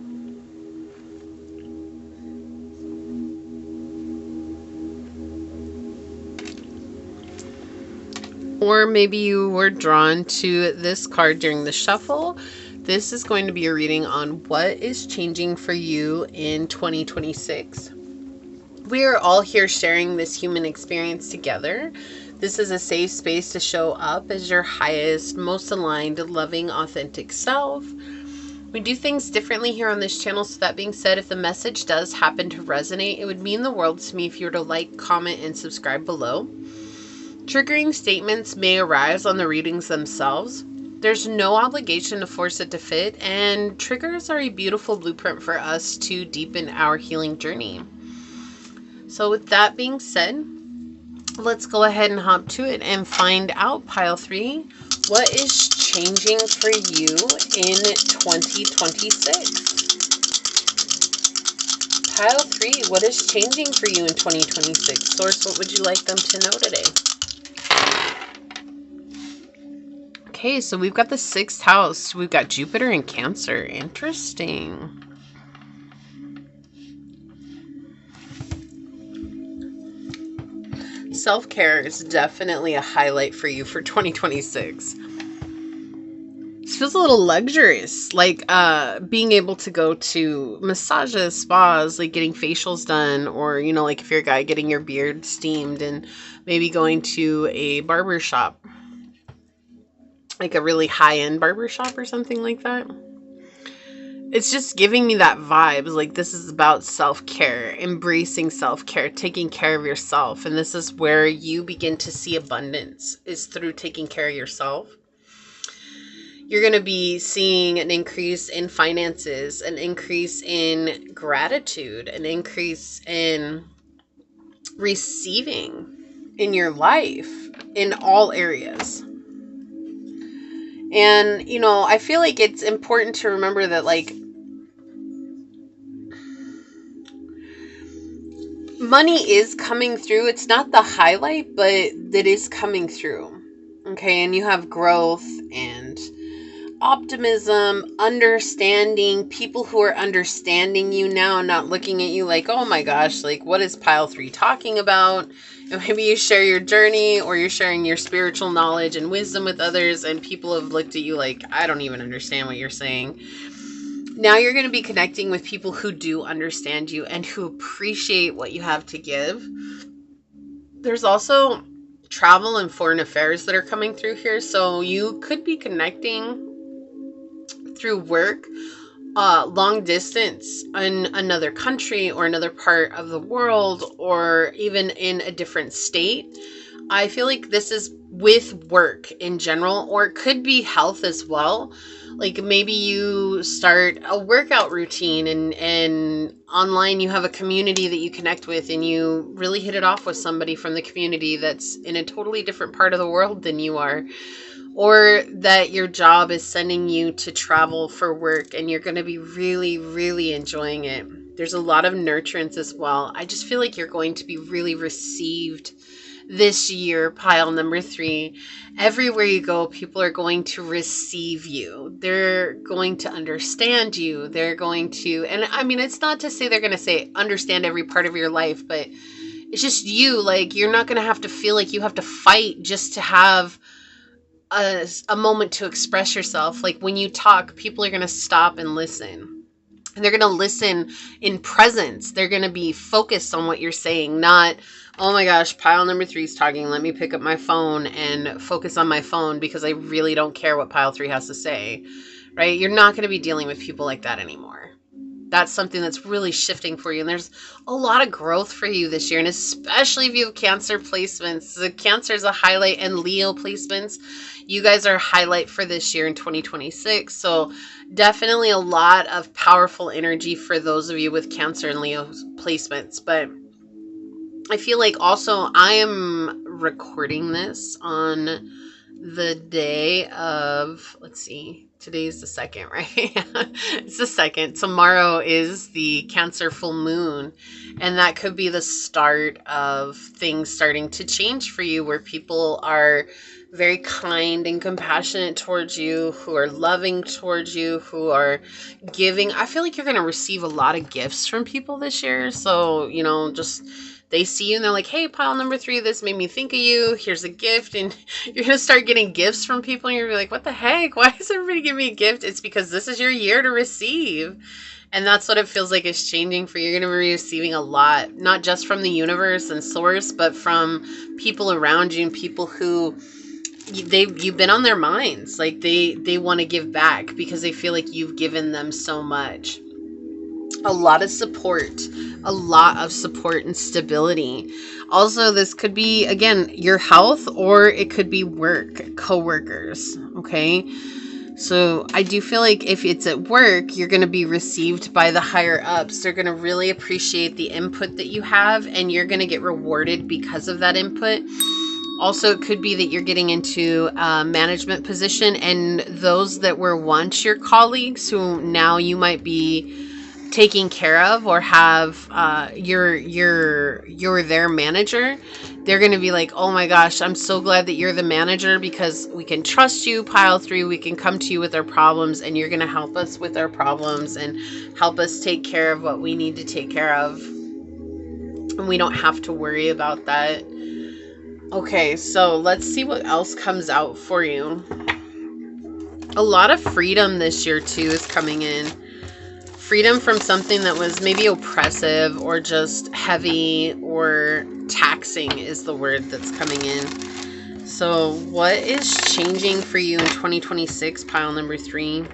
or maybe you were drawn to this card during the shuffle, this is going to be a reading on what is changing for you in 2026. We are all here sharing this human experience together. This is a safe space to show up as your highest, most aligned, loving, authentic self. We do things differently here on this channel, so that being said, if the message does happen to resonate, it would mean the world to me if you were to like, comment, and subscribe below. Triggering statements may arise on the readings themselves. There's no obligation to force it to fit, and triggers are a beautiful blueprint for us to deepen our healing journey. So with that being said, let's go ahead and hop to it and find out, pile 3, what is changing for you in 2026? Pile 3, what is changing for you in 2026? Source, what would you like them to know today? Okay, so we've got the 6th house. We've got Jupiter in Cancer. Interesting. Self-care is definitely a highlight for you for 2026. This feels a little luxurious, like being able to go to massages, spas, like getting facials done, or, you know, like if you're a guy, getting your beard steamed, and maybe going to a barber shop, like a really high-end barber shop or something like that. It's just giving me that vibe. Like, this is about self-care, embracing self-care, taking care of yourself. And this is where you begin to see abundance, is through taking care of yourself. You're going to be seeing an increase in finances, an increase in gratitude, an increase in receiving in your life in all areas. And, you know, I feel like it's important to remember that, like, money is coming through. It's not the highlight, but it is coming through. Okay, and you have growth and optimism, understanding, people who are understanding you now, not looking at you like, oh my gosh, like, what is pile 3 talking about? And maybe you share your journey, or you're sharing your spiritual knowledge and wisdom with others, and people have looked at you like, I don't even understand what you're saying. Now you're going to be connecting with people who do understand you and who appreciate what you have to give. There's also travel and foreign affairs that are coming through here. So you could be connecting through work, long distance in another country or another part of the world, or even in a different state. I feel like this is with work in general, or it could be health as well. Like, maybe you start a workout routine, and online you have a community that you connect with, and you really hit it off with somebody from the community that's in a totally different part of the world than you are. Or that your job is sending you to travel for work, and you're going to be really, really enjoying it. There's a lot of nurturance as well. I just feel like you're going to be really received this year, pile number 3. Everywhere you go, people are going to receive you. They're going to understand you. They're going to, and I mean, it's not to say they're going to say understand every part of your life, but it's just you. Like, you're not going to have to feel like you have to fight just to have a moment to express yourself. Like, when you talk, people are going to stop and listen. And they're going to listen in presence. They're going to be focused on what you're saying, not, oh my gosh, pile number 3 is talking. Let me pick up my phone and focus on my phone because I really don't care what pile 3 has to say, right? You're not going to be dealing with people like that anymore. That's something that's really shifting for you. And there's a lot of growth for you this year. And especially if you have Cancer placements, the Cancer is a highlight, and Leo placements, you guys are a highlight for this year in 2026. So definitely a lot of powerful energy for those of you with Cancer and Leo placements. But I feel like also I am recording this on the day of, let's see, today's the 2nd, right? It's the 2nd. Tomorrow is the Cancer full moon, and that could be the start of things starting to change for you, where people are very kind and compassionate towards you, who are loving towards you, who are giving. I feel like you're going to receive a lot of gifts from people this year. So, just they see you and they're like, hey, pile number 3, this made me think of you. Here's a gift. And you're going to start getting gifts from people. And you're like, what the heck? Why is everybody giving me a gift? It's because this is your year to receive. And that's what it feels like is changing for you. You're going to be receiving a lot, not just from the universe and source, but from people around you and people who you've been on their minds. Like they want to give back because they feel like you've given them so much. A lot of support and stability. Also, this could be, again, your health, or it could be work, coworkers. Okay. So I do feel like if it's at work, you're going to be received by the higher ups. They're going to really appreciate the input that you have, and you're going to get rewarded because of that input. Also, it could be that you're getting into a management position, and those that were once your colleagues, who now you might be taking care of or have, you're their manager. They're going to be like, oh my gosh, I'm so glad that you're the manager, because we can trust you, pile 3. We can come to you with our problems, and you're going to help us with our problems and help us take care of what we need to take care of. And we don't have to worry about that. Okay, so let's see what else comes out for you. A lot of freedom this year too is coming in. Freedom from something that was maybe oppressive or just heavy or taxing is the word that's coming in. So what is changing for you in 2026, pile number 3?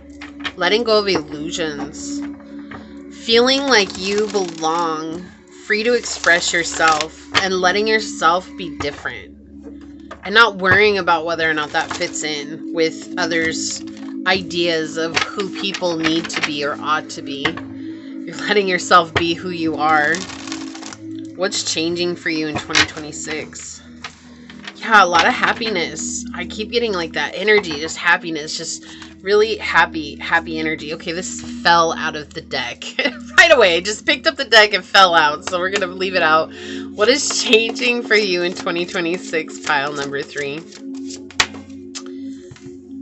Letting go of illusions. Feeling like you belong. Free to express yourself and letting yourself be different. And not worrying about whether or not that fits in with others' ideas of who people need to be or ought to be. You're letting yourself be who you are. What's changing for you in 2026? Yeah, a lot of happiness. I keep getting like that energy, just happiness, just really happy energy. Okay, this fell out of the deck right away. Just picked up the deck and fell out. So we're going to leave it out. What is changing for you in 2026, pile number 3?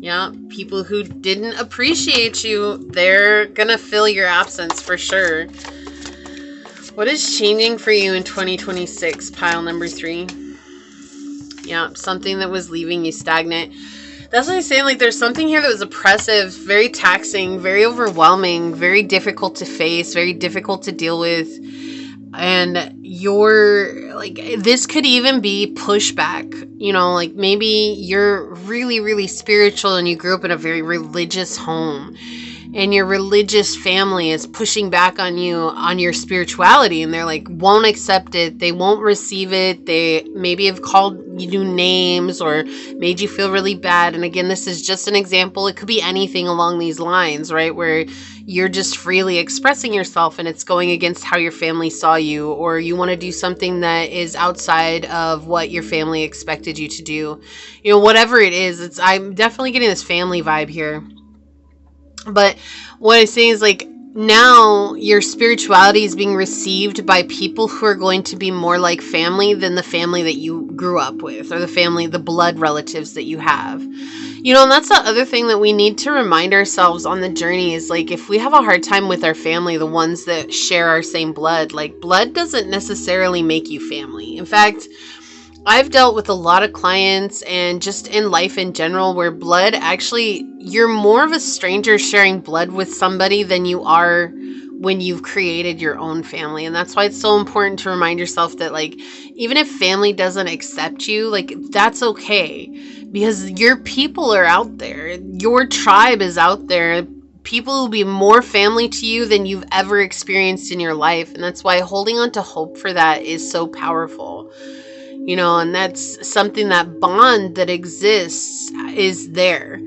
Yeah, people who didn't appreciate you, they're going to fill your absence for sure. What is changing for you in 2026, pile number 3? Yeah, something that was leaving you stagnant. That's what I'm saying. Like, there's something here that was oppressive, very taxing, very overwhelming, very difficult to face, very difficult to deal with. And you're like, this could even be pushback. Like maybe you're really, really spiritual and you grew up in a very religious home, and your religious family is pushing back on you on your spirituality, and they're like, won't accept it. They won't receive it. They maybe have called you names or made you feel really bad. And again, this is just an example. It could be anything along these lines, right? Where you're just freely expressing yourself and it's going against how your family saw you, or you want to do something that is outside of what your family expected you to do. Whatever it is, I'm definitely getting this family vibe here. But what I'm saying is, like, now your spirituality is being received by people who are going to be more like family than the family that you grew up with, or the blood relatives that you have. And that's the other thing that we need to remind ourselves on the journey is, like, if we have a hard time with our family, the ones that share our same blood, like, blood doesn't necessarily make you family. In fact, I've dealt with a lot of clients and just in life in general where blood actually, you're more of a stranger sharing blood with somebody than you are when you've created your own family. And that's why it's so important to remind yourself that, like, even if family doesn't accept you, like, that's okay, because your people are out there. Your tribe is out there. people who will be more family to you than you've ever experienced in your life. And that's why holding on to hope for that is so powerful. You know, and that's something, that bond that exists is there.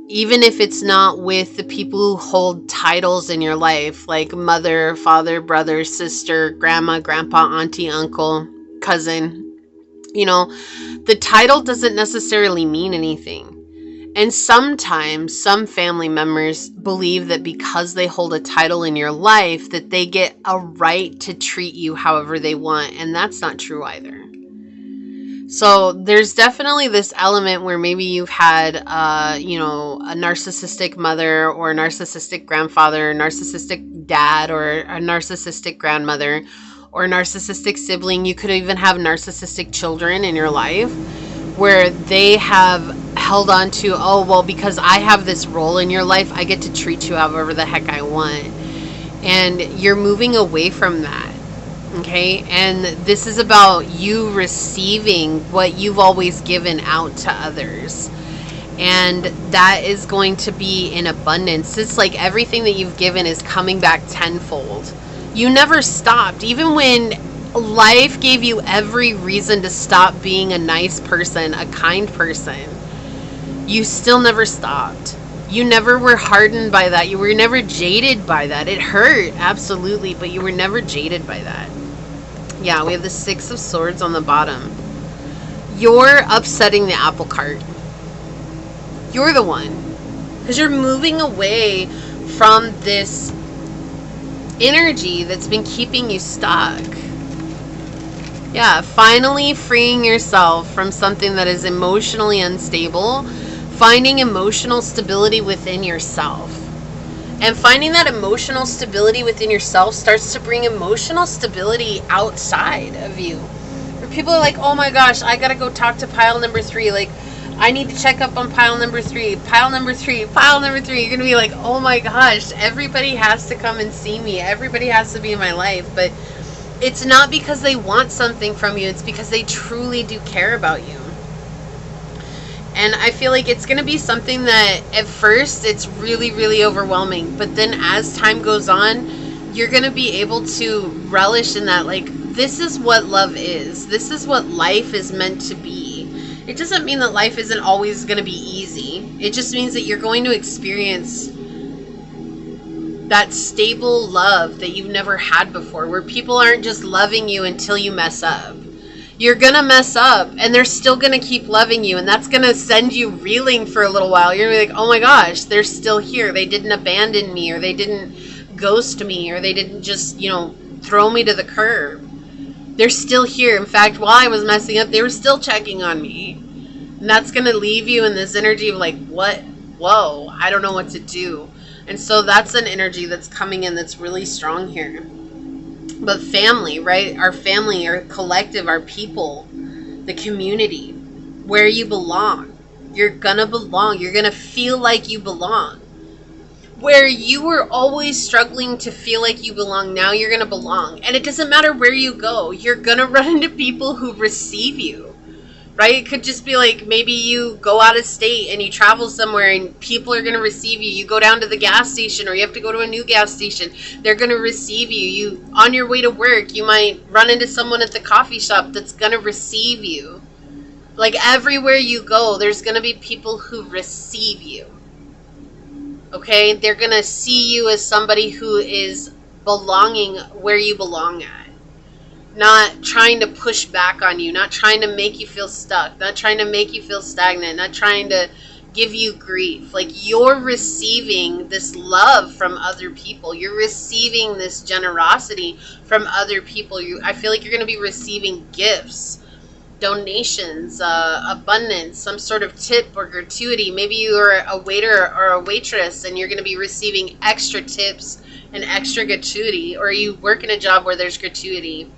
Even if it's not with the people who hold titles in your life, like mother, father, brother, sister, grandma, grandpa, auntie, uncle, cousin. You know, the title doesn't necessarily mean anything. And sometimes some family members believe that because they hold a title in your life, that they get a right to treat you however they want. And that's not true either. So there's definitely this element where maybe you've had, a narcissistic mother or a narcissistic grandfather, a narcissistic dad or a narcissistic grandmother or a narcissistic sibling. You could even have narcissistic children in your life where they have held on to, oh, well, because I have this role in your life, I get to treat you however the heck I want. And you're moving away from that. Okay, and this is about you receiving what you've always given out to others. And that is going to be in abundance. It's like everything that you've given is coming back tenfold. You never stopped. Even when life gave you every reason to stop being a nice person, a kind person, you still never stopped. You never were hardened by that. You were never jaded by that. It hurt, absolutely, but you were never jaded by that. Yeah, we have the 6 of Swords on the bottom. You're upsetting the apple cart. You're the one. Because you're moving away from this energy that's been keeping you stuck. Yeah, finally freeing yourself from something that is emotionally unstable. Finding emotional stability within yourself. And finding that emotional stability within yourself starts to bring emotional stability outside of you. Where people are like, oh my gosh, I gotta go talk to pile number 3. Like, I need to check up on pile number 3, pile number 3, pile number 3. You're gonna be like, oh my gosh, everybody has to come and see me. Everybody has to be in my life. But it's not because they want something from you. It's because they truly do care about you. And I feel like it's going to be something that at first it's really, really overwhelming. But then as time goes on, you're going to be able to relish in that. Like, this is what love is. This is what life is meant to be. It doesn't mean that life isn't always going to be easy. It just means that you're going to experience that stable love that you've never had before. Where people aren't just loving you until you mess up. You're going to mess up and they're still going to keep loving you. And that's going to send you reeling for a little while. You're going to be like, oh my gosh, they're still here. They didn't abandon me, or they didn't ghost me, or they didn't just, throw me to the curb. They're still here. In fact, while I was messing up, they were still checking on me. And that's going to leave you in this energy of like, what? Whoa, I don't know what to do. And so that's an energy that's coming in that's really strong here. But family, right? Our family, our collective, our people, the community, where you belong. You're gonna belong. You're gonna feel like you belong. Where you were always struggling to feel like you belong, now you're gonna belong. And it doesn't matter where you go. You're gonna run into people who receive you. Right? It could just be like, maybe you go out of state and you travel somewhere and people are going to receive you. You go down to the gas station, or you have to go to a new gas station. They're going to receive you. You, on your way to work, you might run into someone at the coffee shop that's going to receive you. Like, everywhere you go, there's going to be people who receive you. Okay? They're going to see you as somebody who is belonging where you belong at. Not trying to push back on you, not trying to make you feel stuck, not trying to make you feel stagnant, not trying to give you grief. Like, you're receiving this love from other people. You're receiving this generosity from other people. I feel like you're going to be receiving gifts, donations, abundance, some sort of tip or gratuity. Maybe you are a waiter or a waitress and you're going to be receiving extra tips and extra gratuity, or you work in a job where there's gratuity.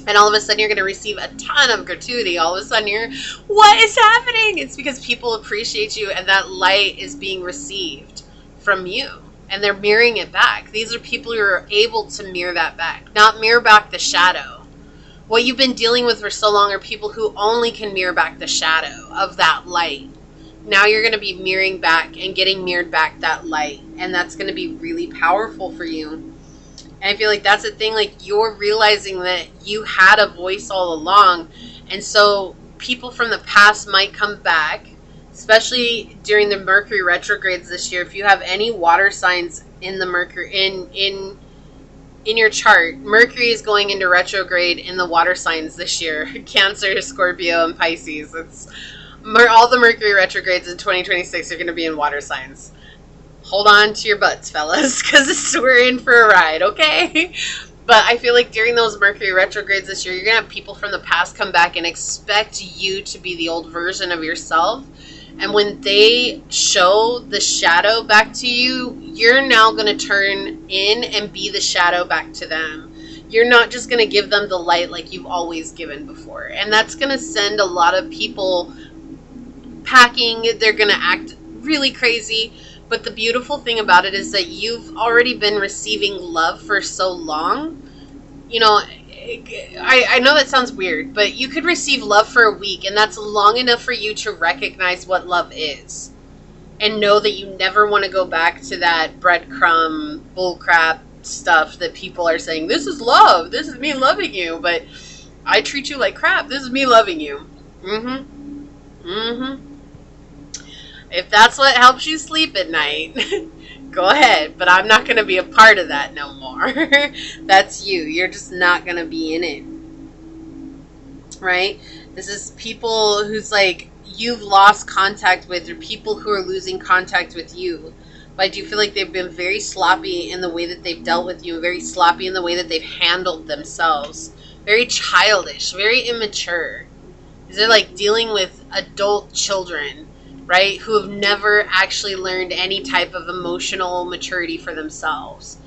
And all of a sudden you're going to receive a ton of gratuity. All of a sudden what is happening? It's because people appreciate you and that light is being received from you. And they're mirroring it back. These are people who are able to mirror that back. Not mirror back the shadow. What you've been dealing with for so long are people who only can mirror back the shadow of that light. now you're going to be mirroring back and getting mirrored back that light. And that's going to be really powerful for you. And I feel like that's the thing, like you're realizing that you had a voice all along. And so people from the past might come back, especially during the Mercury retrogrades this year. If you have any water signs in the Mercury in your chart, Mercury is going into retrograde in the water signs this year. Cancer, Scorpio, and Pisces. It's all the Mercury retrogrades in 2026 are going to be in water signs. Hold on to your butts, fellas, because we're in for a ride, okay? But I feel like during those Mercury retrogrades this year, you're going to have people from the past come back and expect you to be the old version of yourself. And when they show the shadow back to you, you're now going to turn in and be the shadow back to them. You're not just going to give them the light like you've always given before. And that's going to send a lot of people packing. They're going to act really crazy. But the beautiful thing about it is that you've already been receiving love for so long. You know, I know that sounds weird, but you could receive love for a week, and that's long enough for you to recognize what love is. And know that you never want to go back to that breadcrumb bullcrap stuff that people are saying, this is love, this is me loving you, but I treat you like crap, this is me loving you. If that's what helps you sleep at night, go ahead. But I'm not going to be a part of that no more. That's you. You're just not going to be in it. Right? This is people who's like you've lost contact with, or people who are losing contact with you. But I do feel like they've been very sloppy in the way that they've dealt with you, very sloppy in the way that they've handled themselves. Very childish, very immature. They're like dealing with adult children, right, who have never actually learned any type of emotional maturity for themselves.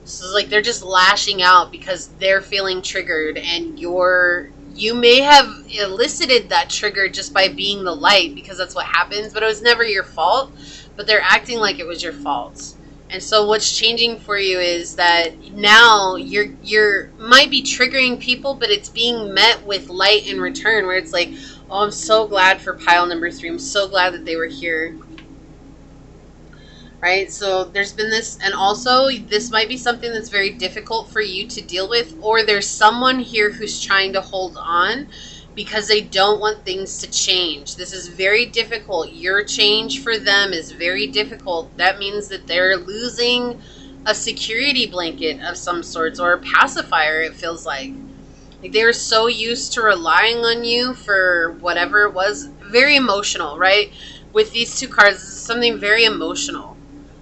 So it's like they're just lashing out because they're feeling triggered, and you may have elicited that trigger just by being the light, because that's what happens, but it was never your fault, but they're acting like it was your fault. And so what's changing for you is that now you're might be triggering people, but it's being met with light in return, where it's like, oh, I'm so glad for pile number 3. I'm so glad that they were here. Right? So there's been this, and also this might be something that's very difficult for you to deal with, or there's someone here who's trying to hold on because they don't want things to change. This is very difficult. Your change for them is very difficult. That means that they're losing a security blanket of some sorts, or a pacifier, it feels like. Like they were so used to relying on you for whatever it was. Very emotional, right? With these 2 cards, this is something very emotional.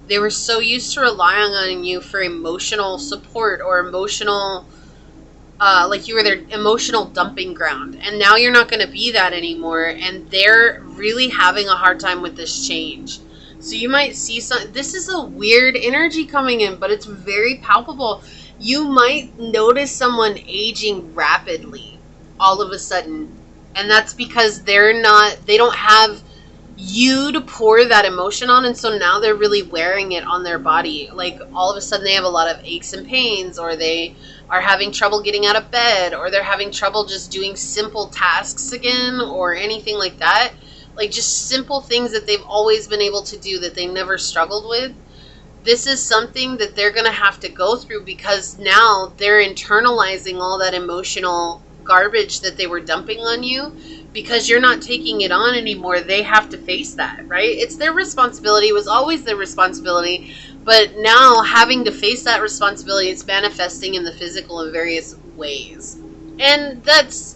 They were so used to relying on you for emotional support, or emotional, like you were their emotional dumping ground. And now you're not going to be that anymore. And they're really having a hard time with this change. So you might see this is a weird energy coming in, but it's very palpable. You might notice someone aging rapidly all of a sudden. And that's because they don't have you to pour that emotion on, and so now they're really wearing it on their body. Like all of a sudden they have a lot of aches and pains, or they are having trouble getting out of bed, or they're having trouble just doing simple tasks again, or anything like that. Like just simple things that they've always been able to do that they never struggled with. This is something that they're going to have to go through, because now they're internalizing all that emotional garbage that they were dumping on you. Because you're not taking it on anymore, they have to face that, right? It's their responsibility. It was always their responsibility. But now having to face that responsibility, it's manifesting in the physical in various ways. And that's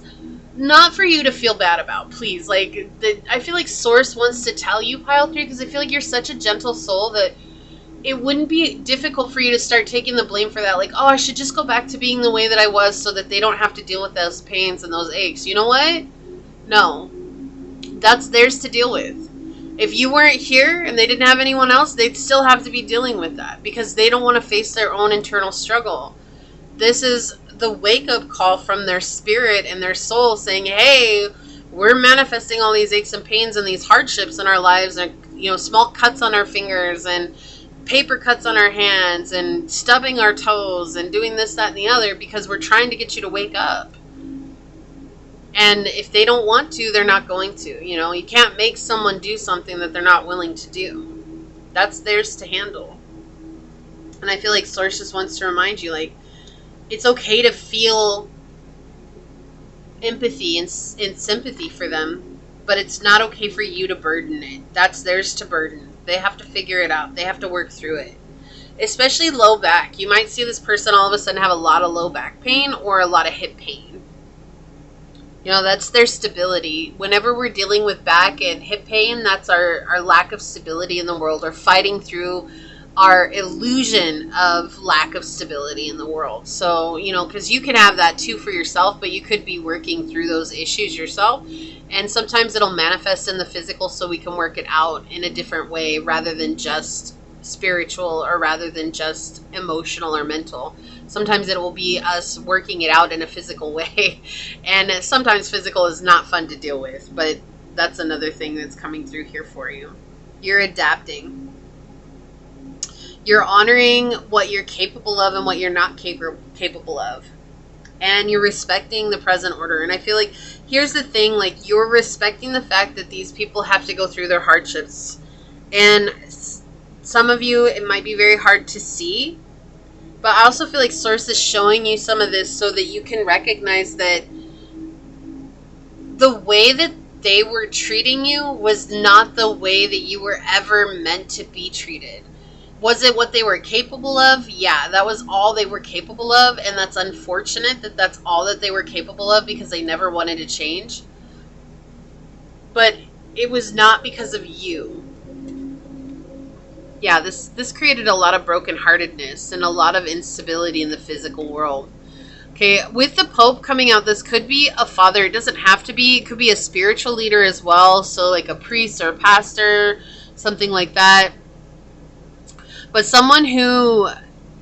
not for you to feel bad about, please. Like, I feel like Source wants to tell you, Pile 3, because I feel like you're such a gentle soul that it wouldn't be difficult for you to start taking the blame for that. Like, oh, I should just go back to being the way that I was so that they don't have to deal with those pains and those aches. You know what? No, that's theirs to deal with. If you weren't here and they didn't have anyone else, they'd still have to be dealing with that, because they don't want to face their own internal struggle. This is the wake-up call from their spirit and their soul saying, hey, we're manifesting all these aches and pains and these hardships in our lives, and small cuts on our fingers and paper cuts on our hands and stubbing our toes and doing this, that, and the other, because we're trying to get you to wake up. And if they don't want to, they're not going to. You know, you can't make someone do something that they're not willing to do. That's theirs to handle. And I feel like Source just wants to remind you, like, it's okay to feel empathy and sympathy for them, but it's not okay for you to burden it. That's theirs to burden. They have to figure it out. They have to work through it. Especially low back. You might see this person all of a sudden have a lot of low back pain or a lot of hip pain. You know, that's their stability. Whenever we're dealing with back and hip pain, that's our lack of stability in the world, or fighting through our illusion of lack of stability in the world. So, you know, because you can have that too for yourself, but you could be working through those issues yourself. And sometimes it'll manifest in the physical, so we can work it out in a different way rather than just spiritual, or rather than just emotional or mental. Sometimes it will be us working it out in a physical way. And sometimes physical is not fun to deal with, but that's another thing that's coming through here for you. You're adapting. You're honoring what you're capable of and what you're not capable of. And you're respecting the present order. And I feel like, here's the thing, like, you're respecting the fact that these people have to go through their hardships. And some of you, it might be very hard to see. But I also feel like Source is showing you some of this so that you can recognize that the way that they were treating you was not the way that you were ever meant to be treated. Was it what they were capable of? Yeah, that was all they were capable of, and that's unfortunate that that's all that they were capable of, because they never wanted to change. But it was not because of you. Yeah, this created a lot of brokenheartedness and a lot of instability in the physical world. Okay, with the Pope coming out, this could be a father. It doesn't have to be. It could be a spiritual leader as well, so like a priest or a pastor, something like that. But someone who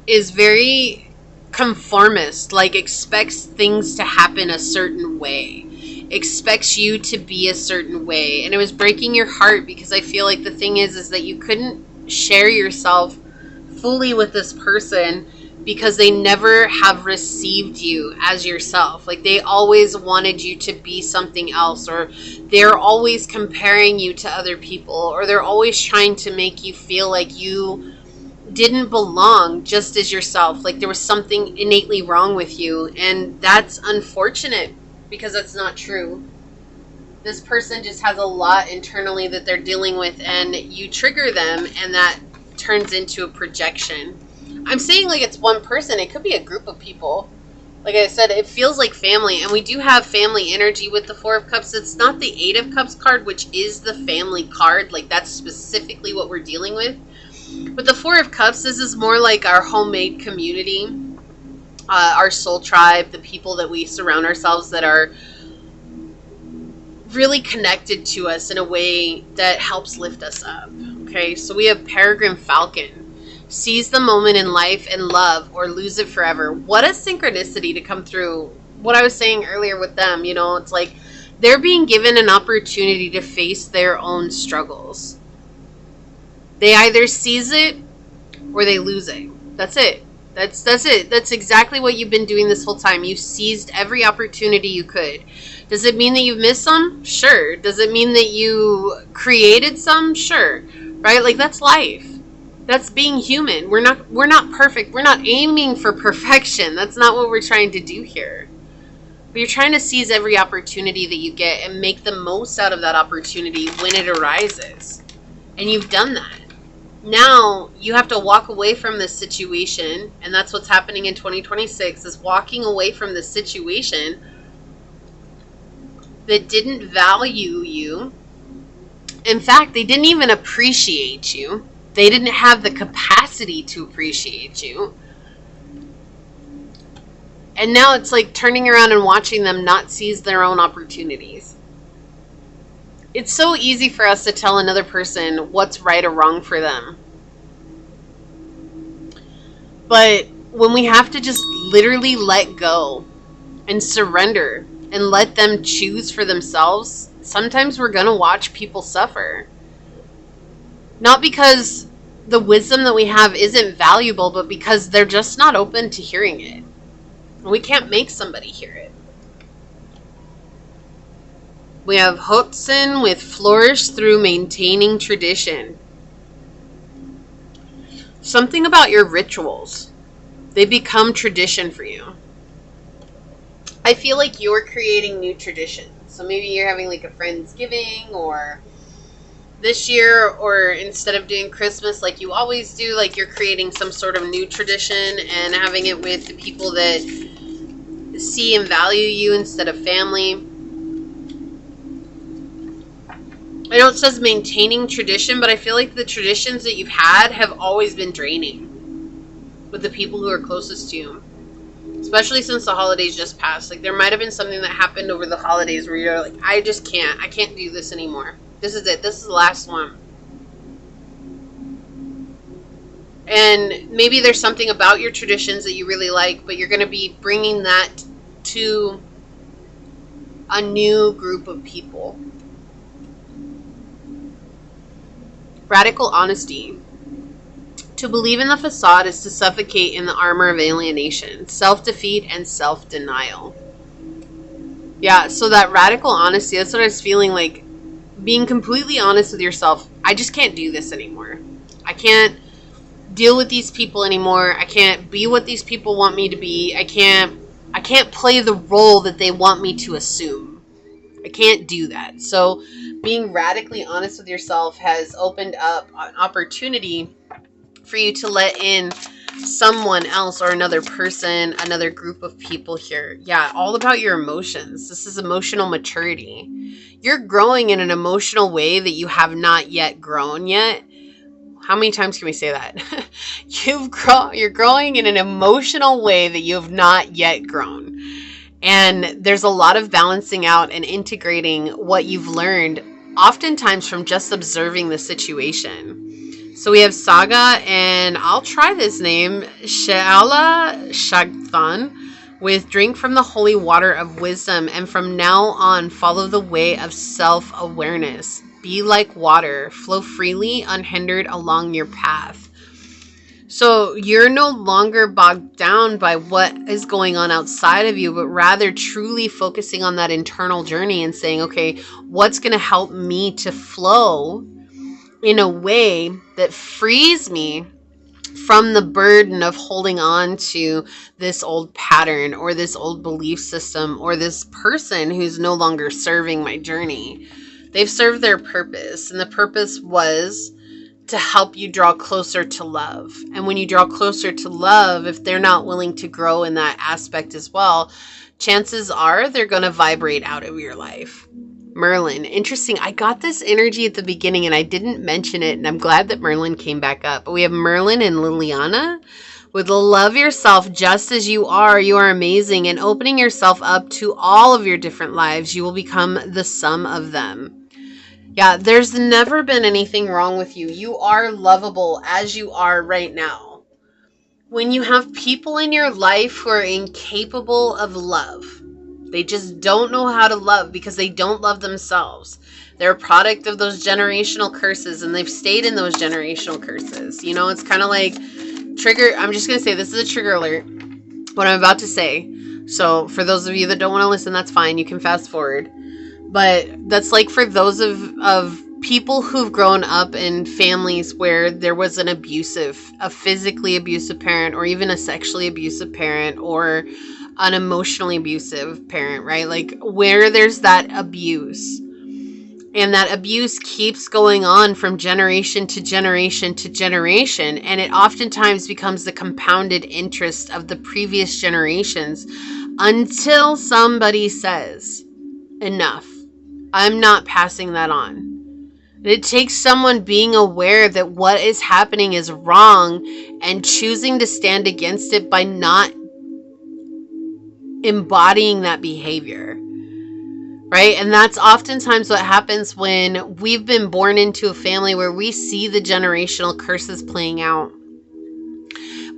is very conformist, like expects things to happen a certain way, expects you to be a certain way. And it was breaking your heart, because I feel like the thing is that you couldn't share yourself fully with this person because they never have received you as yourself. Like, they always wanted you to be something else, or they're always comparing you to other people, or they're always trying to make you feel like you didn't belong just as yourself, like there was something innately wrong with you. And that's unfortunate, because that's not true. This person just has a lot internally that they're dealing with, and you trigger them, and that turns into a projection. I'm saying like it's one person. It could be a group of people. Like I said, it feels like family, and we do have family energy with the Four of Cups. It's not the Eight of Cups card, which is the family card. Like, that's specifically what we're dealing with. With the Four of Cups, this is more like our homemade community, our soul tribe, the people that we surround ourselves that are really connected to us in a way that helps lift us up. Okay, so we have Peregrine Falcon. Seize the moment in life and love, or lose it forever. What a synchronicity to come through. What I was saying earlier with them, you know, it's like they're being given an opportunity to face their own struggles. They either seize it or they lose it. That's it. That's it. That's exactly what you've been doing this whole time. You seized every opportunity you could. Does it mean that you've missed some? Sure. Does it mean that you created some? Sure. Right? Like, that's life. That's being human. We're not perfect. We're not aiming for perfection. That's not what we're trying to do here. But you're trying to seize every opportunity that you get and make the most out of that opportunity when it arises. And you've done that. Now you have to walk away from this situation, and that's what's happening in 2026, is walking away from this situation that didn't value you. In fact, they didn't even appreciate you. They didn't have the capacity to appreciate you. And now it's like turning around and watching them not seize their own opportunities. It's so easy for us to tell another person what's right or wrong for them. But when we have to just literally let go and surrender and let them choose for themselves, sometimes we're going to watch people suffer. Not because the wisdom that we have isn't valuable, but because they're just not open to hearing it. We can't make somebody hear it. We have Hotsen with flourish through maintaining tradition. Something about your rituals. They become tradition for you. I feel like you're creating new traditions. So maybe you're having like a Friendsgiving, or this year, or instead of doing Christmas like you always do, like you're creating some sort of new tradition and having it with the people that see and value you instead of family. I know it says maintaining tradition, but I feel like the traditions that you've had have always been draining with the people who are closest to you. Especially since the holidays just passed. Like, there might have been something that happened over the holidays where you're like, I can't do this anymore. This is it. This is the last one. And maybe there's something about your traditions that you really like, but you're going to be bringing that to a new group of people. Radical honesty. To believe in the facade is to suffocate in the armor of alienation, self-defeat, and self-denial. Yeah, so that radical honesty, that's what I was feeling like. Being completely honest with yourself. I just can't do this anymore. I can't deal with these people anymore. I can't be what these people want me to be. I can't play the role that they want me to assume. I can't do that. So being radically honest with yourself has opened up an opportunity for you to let in someone else or another person, another group of people here. Yeah, all about your emotions. This is emotional maturity. You're growing in an emotional way that you have not yet grown yet. How many times can we say that? You're growing in an emotional way that you have not yet grown. And there's a lot of balancing out and integrating what you've learned, oftentimes from just observing the situation. So we have Saga, and I'll try this name, Sheala Shagthan, with drink from the holy water of wisdom, and from now on follow the way of self-awareness. Be like water, flow freely, unhindered along your path. So you're no longer bogged down by what is going on outside of you, but rather truly focusing on that internal journey and saying, okay, what's going to help me to flow in a way that frees me from the burden of holding on to this old pattern or this old belief system or this person who's no longer serving my journey. They've served their purpose, and the purpose was to help you draw closer to love. And when you draw closer to love, if they're not willing to grow in that aspect as well, chances are they're going to vibrate out of your life. Merlin. Interesting. I got this energy at the beginning and I didn't mention it, and I'm glad that Merlin came back up. But we have Merlin and Liliana with love yourself just as you are. You are amazing, and opening yourself up to all of your different lives, you will become the sum of them. Yeah, there's never been anything wrong with you. You are lovable as you are right now. When you have people in your life who are incapable of love, they just don't know how to love because they don't love themselves. They're a product of those generational curses, and they've stayed in those generational curses. You know, it's kind of like trigger. I'm just going to say this is a trigger alert, what I'm about to say. So for those of you that don't want to listen, that's fine. You can fast forward. But that's like for those of people who've grown up in families where there was a physically abusive parent, or even a sexually abusive parent, or an emotionally abusive parent, right? Like where there's that abuse, and that abuse keeps going on from generation to generation to generation, and it oftentimes becomes the compounded interest of the previous generations until somebody says, enough, I'm not passing that on. It takes someone being aware that what is happening is wrong and choosing to stand against it by not embodying that behavior, right? And that's oftentimes what happens when we've been born into a family where we see the generational curses playing out.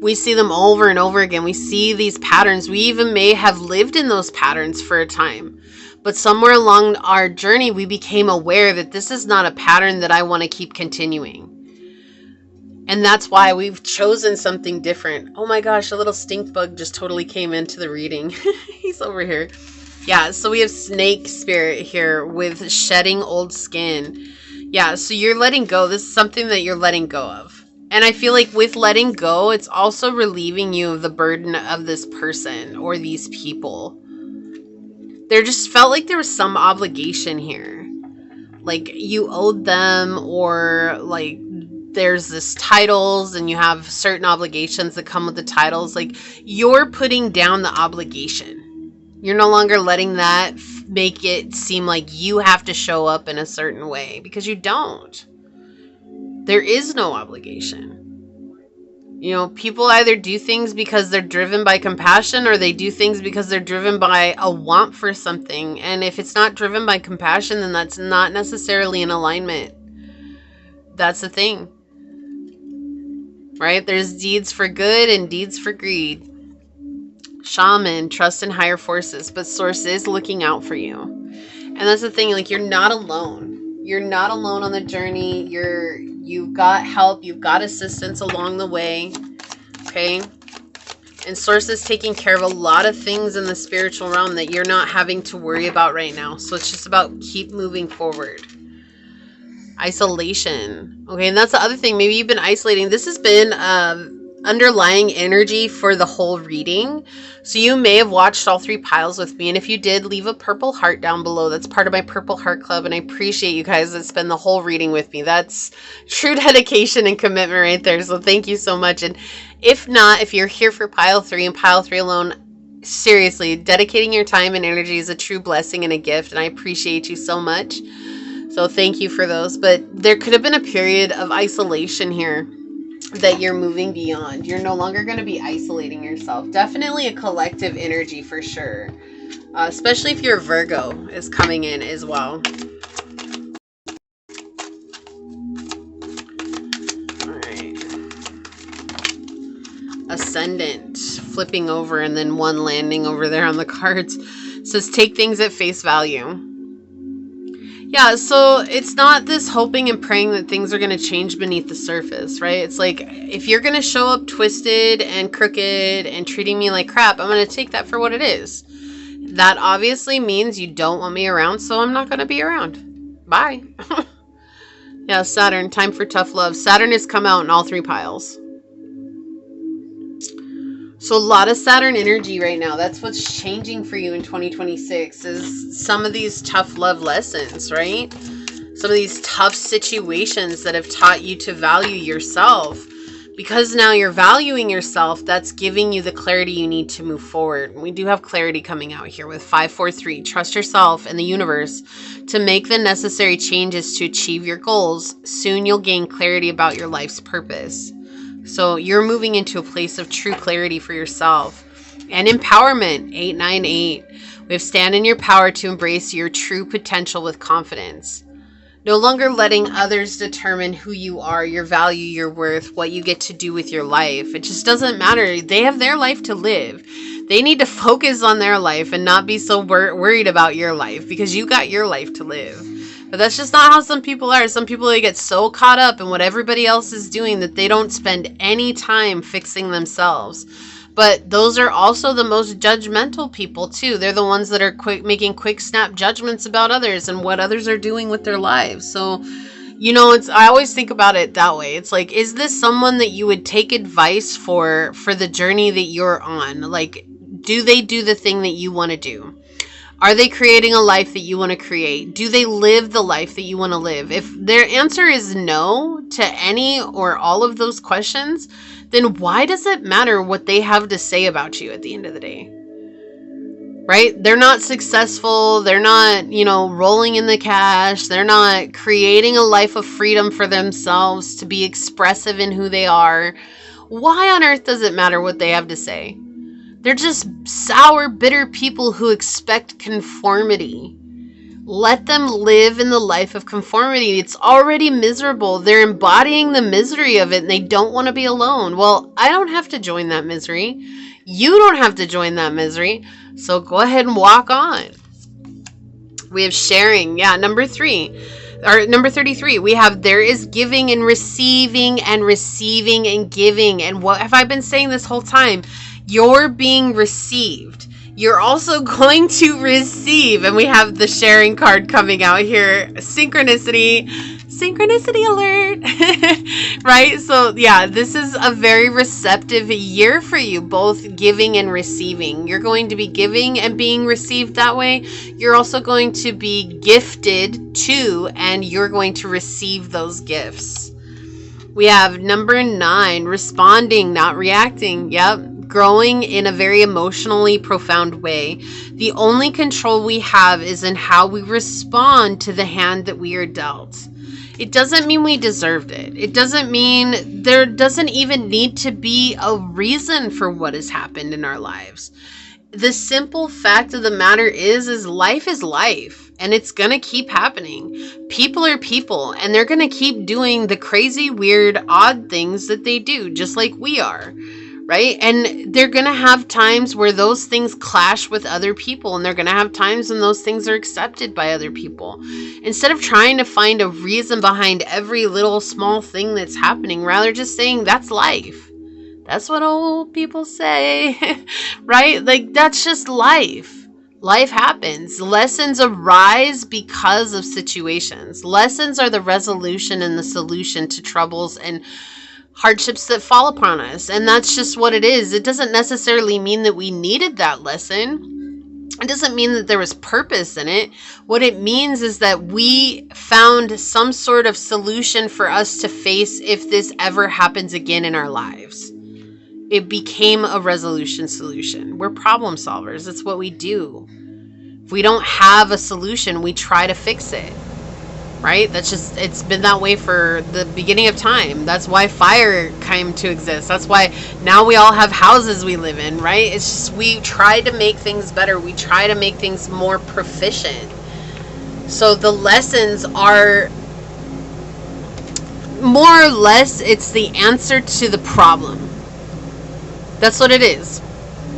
We see them over and over again. We see these patterns. We even may have lived in those patterns for a time, but somewhere along our journey, we became aware that this is not a pattern that I want to keep continuing. And that's why we've chosen something different. Oh my gosh, a little stink bug just totally came into the reading. He's over here. Yeah, so we have snake spirit here with shedding old skin. Yeah, so you're letting go. This is something that you're letting go of. And I feel like with letting go, it's also relieving you of the burden of this person or these people. There just felt like there was some obligation here. Like you owed them, or like there's this titles and you have certain obligations that come with the titles. Like you're putting down the obligation. You're no longer letting that make it seem like you have to show up in a certain way, because you don't. There is no obligation. You know, people either do things because they're driven by compassion, or they do things because they're driven by a want for something. And if it's not driven by compassion, then that's not necessarily in alignment. That's the thing. Right? There's deeds for good and deeds for greed. Shaman, trust in higher forces, but source is looking out for you. And that's the thing, like you're not alone. You're not alone on the journey. You've got help, you've got assistance along the way. Okay? And source is taking care of a lot of things in the spiritual realm that you're not having to worry about right now. So it's just about keep moving forward. Isolation. Okay, and that's the other thing. Maybe you've been isolating. This has been underlying energy for the whole reading. So you may have watched all 3 piles with me. And if you did, leave a purple heart down below. That's part of my Purple Heart Club. And I appreciate you guys that spend the whole reading with me. That's true dedication and commitment right there. So thank you so much. And if not, if you're here for pile 3 and pile 3 alone, seriously, dedicating your time and energy is a true blessing and a gift. And I appreciate you so much. So thank you for those. But there could have been a period of isolation here that you're moving beyond. You're no longer going to be isolating yourself. Definitely a collective energy for sure. Especially if your Virgo is coming in as well. Alright. Ascendant. Flipping over and then one landing over there on the cards. It says take things at face value. Yeah, so it's not this hoping and praying that things are going to change beneath the surface, right? It's like, if you're going to show up twisted and crooked and treating me like crap, I'm going to take that for what it is. That obviously means you don't want me around, so I'm not going to be around. Bye. Yeah, Saturn, time for tough love. Saturn has come out in all 3 piles. So a lot of Saturn energy right now. That's what's changing for you in 2026 is some of these tough love lessons, right? Some of these tough situations that have taught you to value yourself. Because now you're valuing yourself, that's giving you the clarity you need to move forward. We do have clarity coming out here with 543. Trust yourself and the universe to make the necessary changes to achieve your goals. Soon you'll gain clarity about your life's purpose. So you're moving into a place of true clarity for yourself. And empowerment, 898. We have stand in your power to embrace your true potential with confidence. No longer letting others determine who you are, your value, your worth, what you get to do with your life. It just doesn't matter. They have their life to live. They need to focus on their life and not be so worried about your life, because you got your life to live. But that's just not how some people are. Some people, they get so caught up in what everybody else is doing that they don't spend any time fixing themselves. But those are also the most judgmental people too. They're the ones that are making quick snap judgments about others and what others are doing with their lives. So, you know, I always think about it that way. It's like, is this someone that you would take advice for the journey that you're on? Like, do they do the thing that you want to do? Are they creating a life that you want to create? Do they live the life that you want to live? If their answer is no to any or all of those questions, then why does it matter what they have to say about you at the end of the day? Right? They're not successful. They're not, you know, rolling in the cash. They're not creating a life of freedom for themselves to be expressive in who they are. Why on earth does it matter what they have to say? They're just sour, bitter people who expect conformity. Let them live in the life of conformity. It's already miserable. They're embodying the misery of it and they don't want to be alone. Well, I don't have to join that misery. You don't have to join that misery. So go ahead and walk on. We have sharing. Yeah, number 33. We have there is giving and receiving and giving. And what have I been saying this whole time? You're being received. You're also going to receive, and we have the sharing card coming out here, synchronicity alert, right? So yeah, this is a very receptive year for you, both giving and receiving. You're going to be giving and being received that way. You're also going to be gifted too, and you're going to receive those gifts. We have number 9, responding, not reacting. Yep. Growing in a very emotionally profound way. The only control we have is in how we respond to the hand that we are dealt. It doesn't mean we deserved it. It doesn't mean there doesn't even need to be a reason for what has happened in our lives. The simple fact of the matter is life, and it's going to keep happening. People are people, and they're going to keep doing the crazy, weird, odd things that they do, just like we are. Right? And they're going to have times where those things clash with other people, and they're going to have times when those things are accepted by other people. Instead of trying to find a reason behind every little small thing that's happening, rather just saying that's life. That's what old people say, right? Like, that's just life. Life happens. Lessons arise because of situations. Lessons are the resolution and the solution to troubles and hardships that fall upon us. And that's just what it is. It doesn't necessarily mean that we needed that lesson. It doesn't mean that there was purpose in it. What it means is that we found some sort of solution for us to face if this ever happens again in our lives. It became a resolution solution. We're problem solvers. It's what we do. If we don't have a solution, we try to fix it. Right? It's been that way for the beginning of time. That's why fire came to exist. That's why now we all have houses we live in, right? It's just, we try to make things better. We try to make things more proficient. So the lessons are more or less, it's the answer to the problem. That's what it is.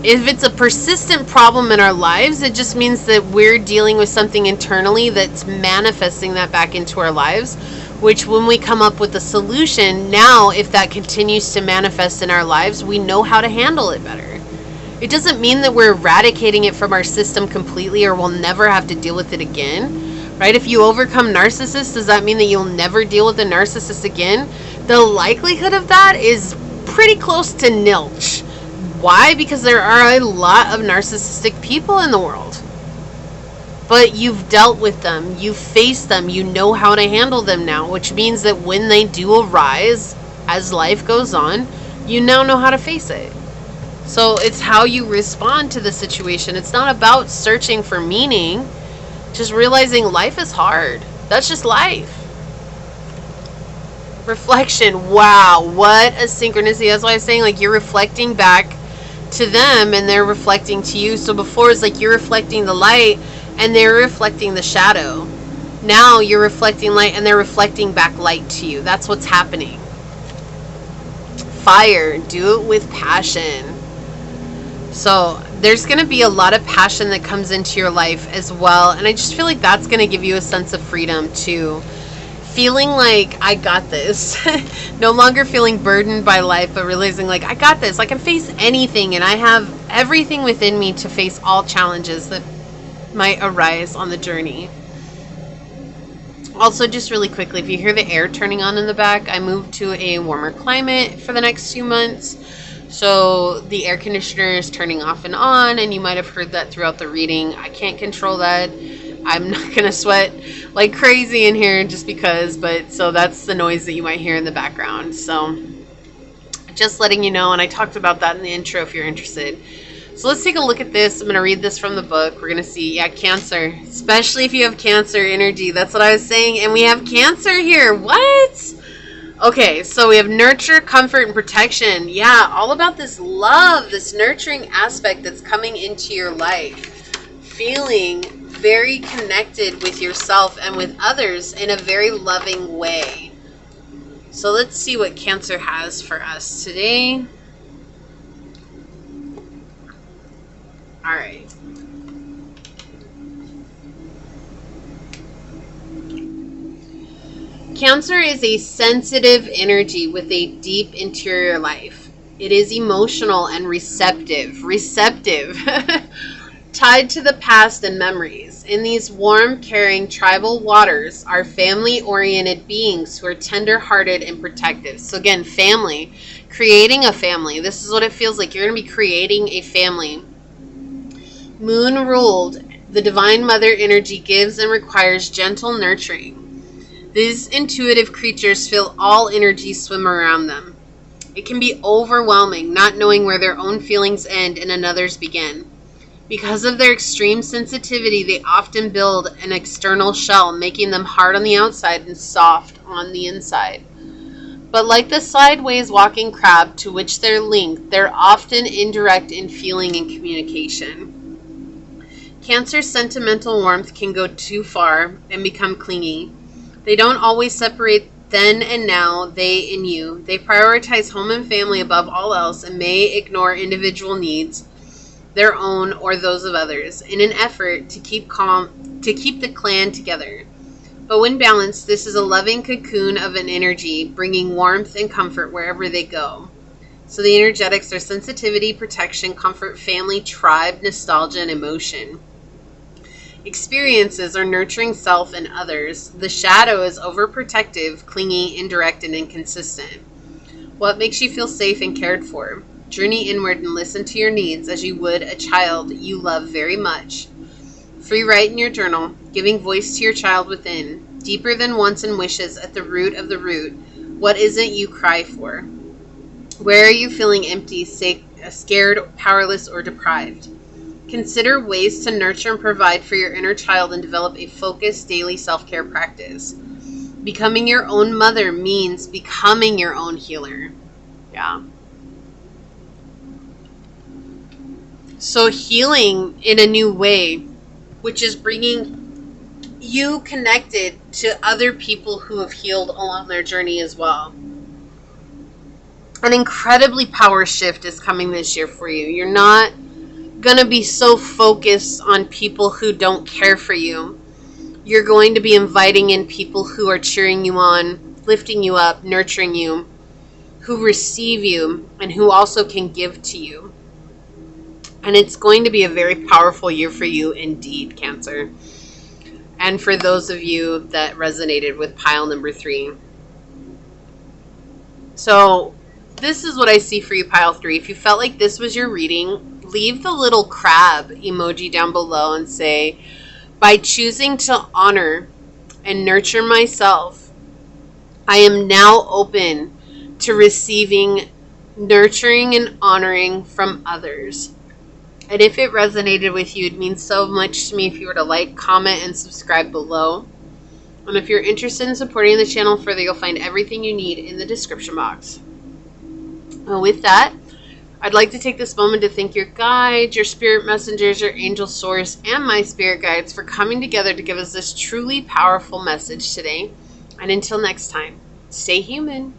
If it's a persistent problem in our lives, it just means that we're dealing with something internally that's manifesting that back into our lives, which when we come up with a solution, now if that continues to manifest in our lives, we know how to handle it better. It doesn't mean that we're eradicating it from our system completely or we'll never have to deal with it again, right? If you overcome narcissists, does that mean that you'll never deal with a narcissist again? The likelihood of that is pretty close to nilch. Why? Because there are a lot of narcissistic people in the world. But you've dealt with them, you've faced them, you know how to handle them now, which means that when they do arise, as life goes on, you now know how to face it. So it's how you respond to the situation. It's not about searching for meaning, just realizing life is hard. That's just life. Reflection. Wow, what a synchronicity. That's why I was saying, like, you're reflecting back to them and they're reflecting to you. So before it's like you're reflecting the light and they're reflecting the shadow. Now you're reflecting light and they're reflecting back light to you. That's what's happening. Fire. Do it with passion. So there's going to be a lot of passion that comes into your life as well. And I just feel like that's going to give you a sense of freedom too. Feeling like I got this. No longer feeling burdened by life, but realizing like I got this. I can face anything and I have everything within me to face all challenges that might arise on the journey. Also, just really quickly, if you hear the air turning on in the back, I moved to a warmer climate for the next few months. So the air conditioner is turning off and on, and you might have heard that throughout the reading. I can't control that. I'm not going to sweat like crazy in here just because, but so that's the noise that you might hear in the background. So just letting you know, and I talked about that in the intro if you're interested. So let's take a look at this. I'm going to read this from the book. We're going to see, Cancer, especially if you have Cancer energy. That's what I was saying. And we have Cancer here. What? Okay, so we have nurture, comfort, and protection. Yeah, all about this love, this nurturing aspect that's coming into your life. Feeling very connected with yourself and with others in a very loving way. So let's see what Cancer has for us today. All right. Cancer is a sensitive energy with a deep interior life. It is emotional and receptive. Tied to the past and memories, in these warm, caring tribal waters are family-oriented beings who are tender-hearted and protective. So again, family, creating a family. This is what it feels like. You're going to be creating a family. Moon ruled, the divine mother energy gives and requires gentle nurturing. These intuitive creatures feel all energies swim around them. It can be overwhelming, not knowing where their own feelings end and another's begin. Because of their extreme sensitivity, they often build an external shell, making them hard on the outside and soft on the inside. But like the sideways walking crab to which they're linked, they're often indirect in feeling and communication. Cancer's sentimental warmth can go too far and become clingy. They don't always separate then and now, they and you. They prioritize home and family above all else and may ignore individual needs, their own or those of others, in an effort to keep the clan together. But when balanced, this is a loving cocoon of an energy, bringing warmth and comfort wherever they go. So the energetics are sensitivity, protection, comfort, family, tribe, nostalgia, and emotion. Experiences are nurturing self and others. The shadow is overprotective, clingy, indirect, and inconsistent. What makes you feel safe and cared for? Journey inward and listen to your needs as you would a child you love very much. Free write in your journal, giving voice to your child within. Deeper than wants and wishes, at the root of the root. What isn't you cry for? Where are you feeling empty, scared, powerless, or deprived? Consider ways to nurture and provide for your inner child and develop a focused daily self-care practice. Becoming your own mother means becoming your own healer. Yeah. So healing in a new way, which is bringing you connected to other people who have healed along their journey as well. An incredibly power shift is coming this year for you. You're not going to be so focused on people who don't care for you. You're going to be inviting in people who are cheering you on, lifting you up, nurturing you, who receive you, and who also can give to you. And it's going to be a very powerful year for you indeed, Cancer. And for those of you that resonated with pile number 3. So this is what I see for you, pile 3. If you felt like this was your reading, leave the little crab emoji down below and say, by choosing to honor and nurture myself, I am now open to receiving nurturing and honoring from others. And if it resonated with you, it means so much to me if you were to like, comment, and subscribe below. And if you're interested in supporting the channel further, you'll find everything you need in the description box. Well, with that, I'd like to take this moment to thank your guides, your spirit messengers, your angel source, and my spirit guides for coming together to give us this truly powerful message today. And until next time, stay human.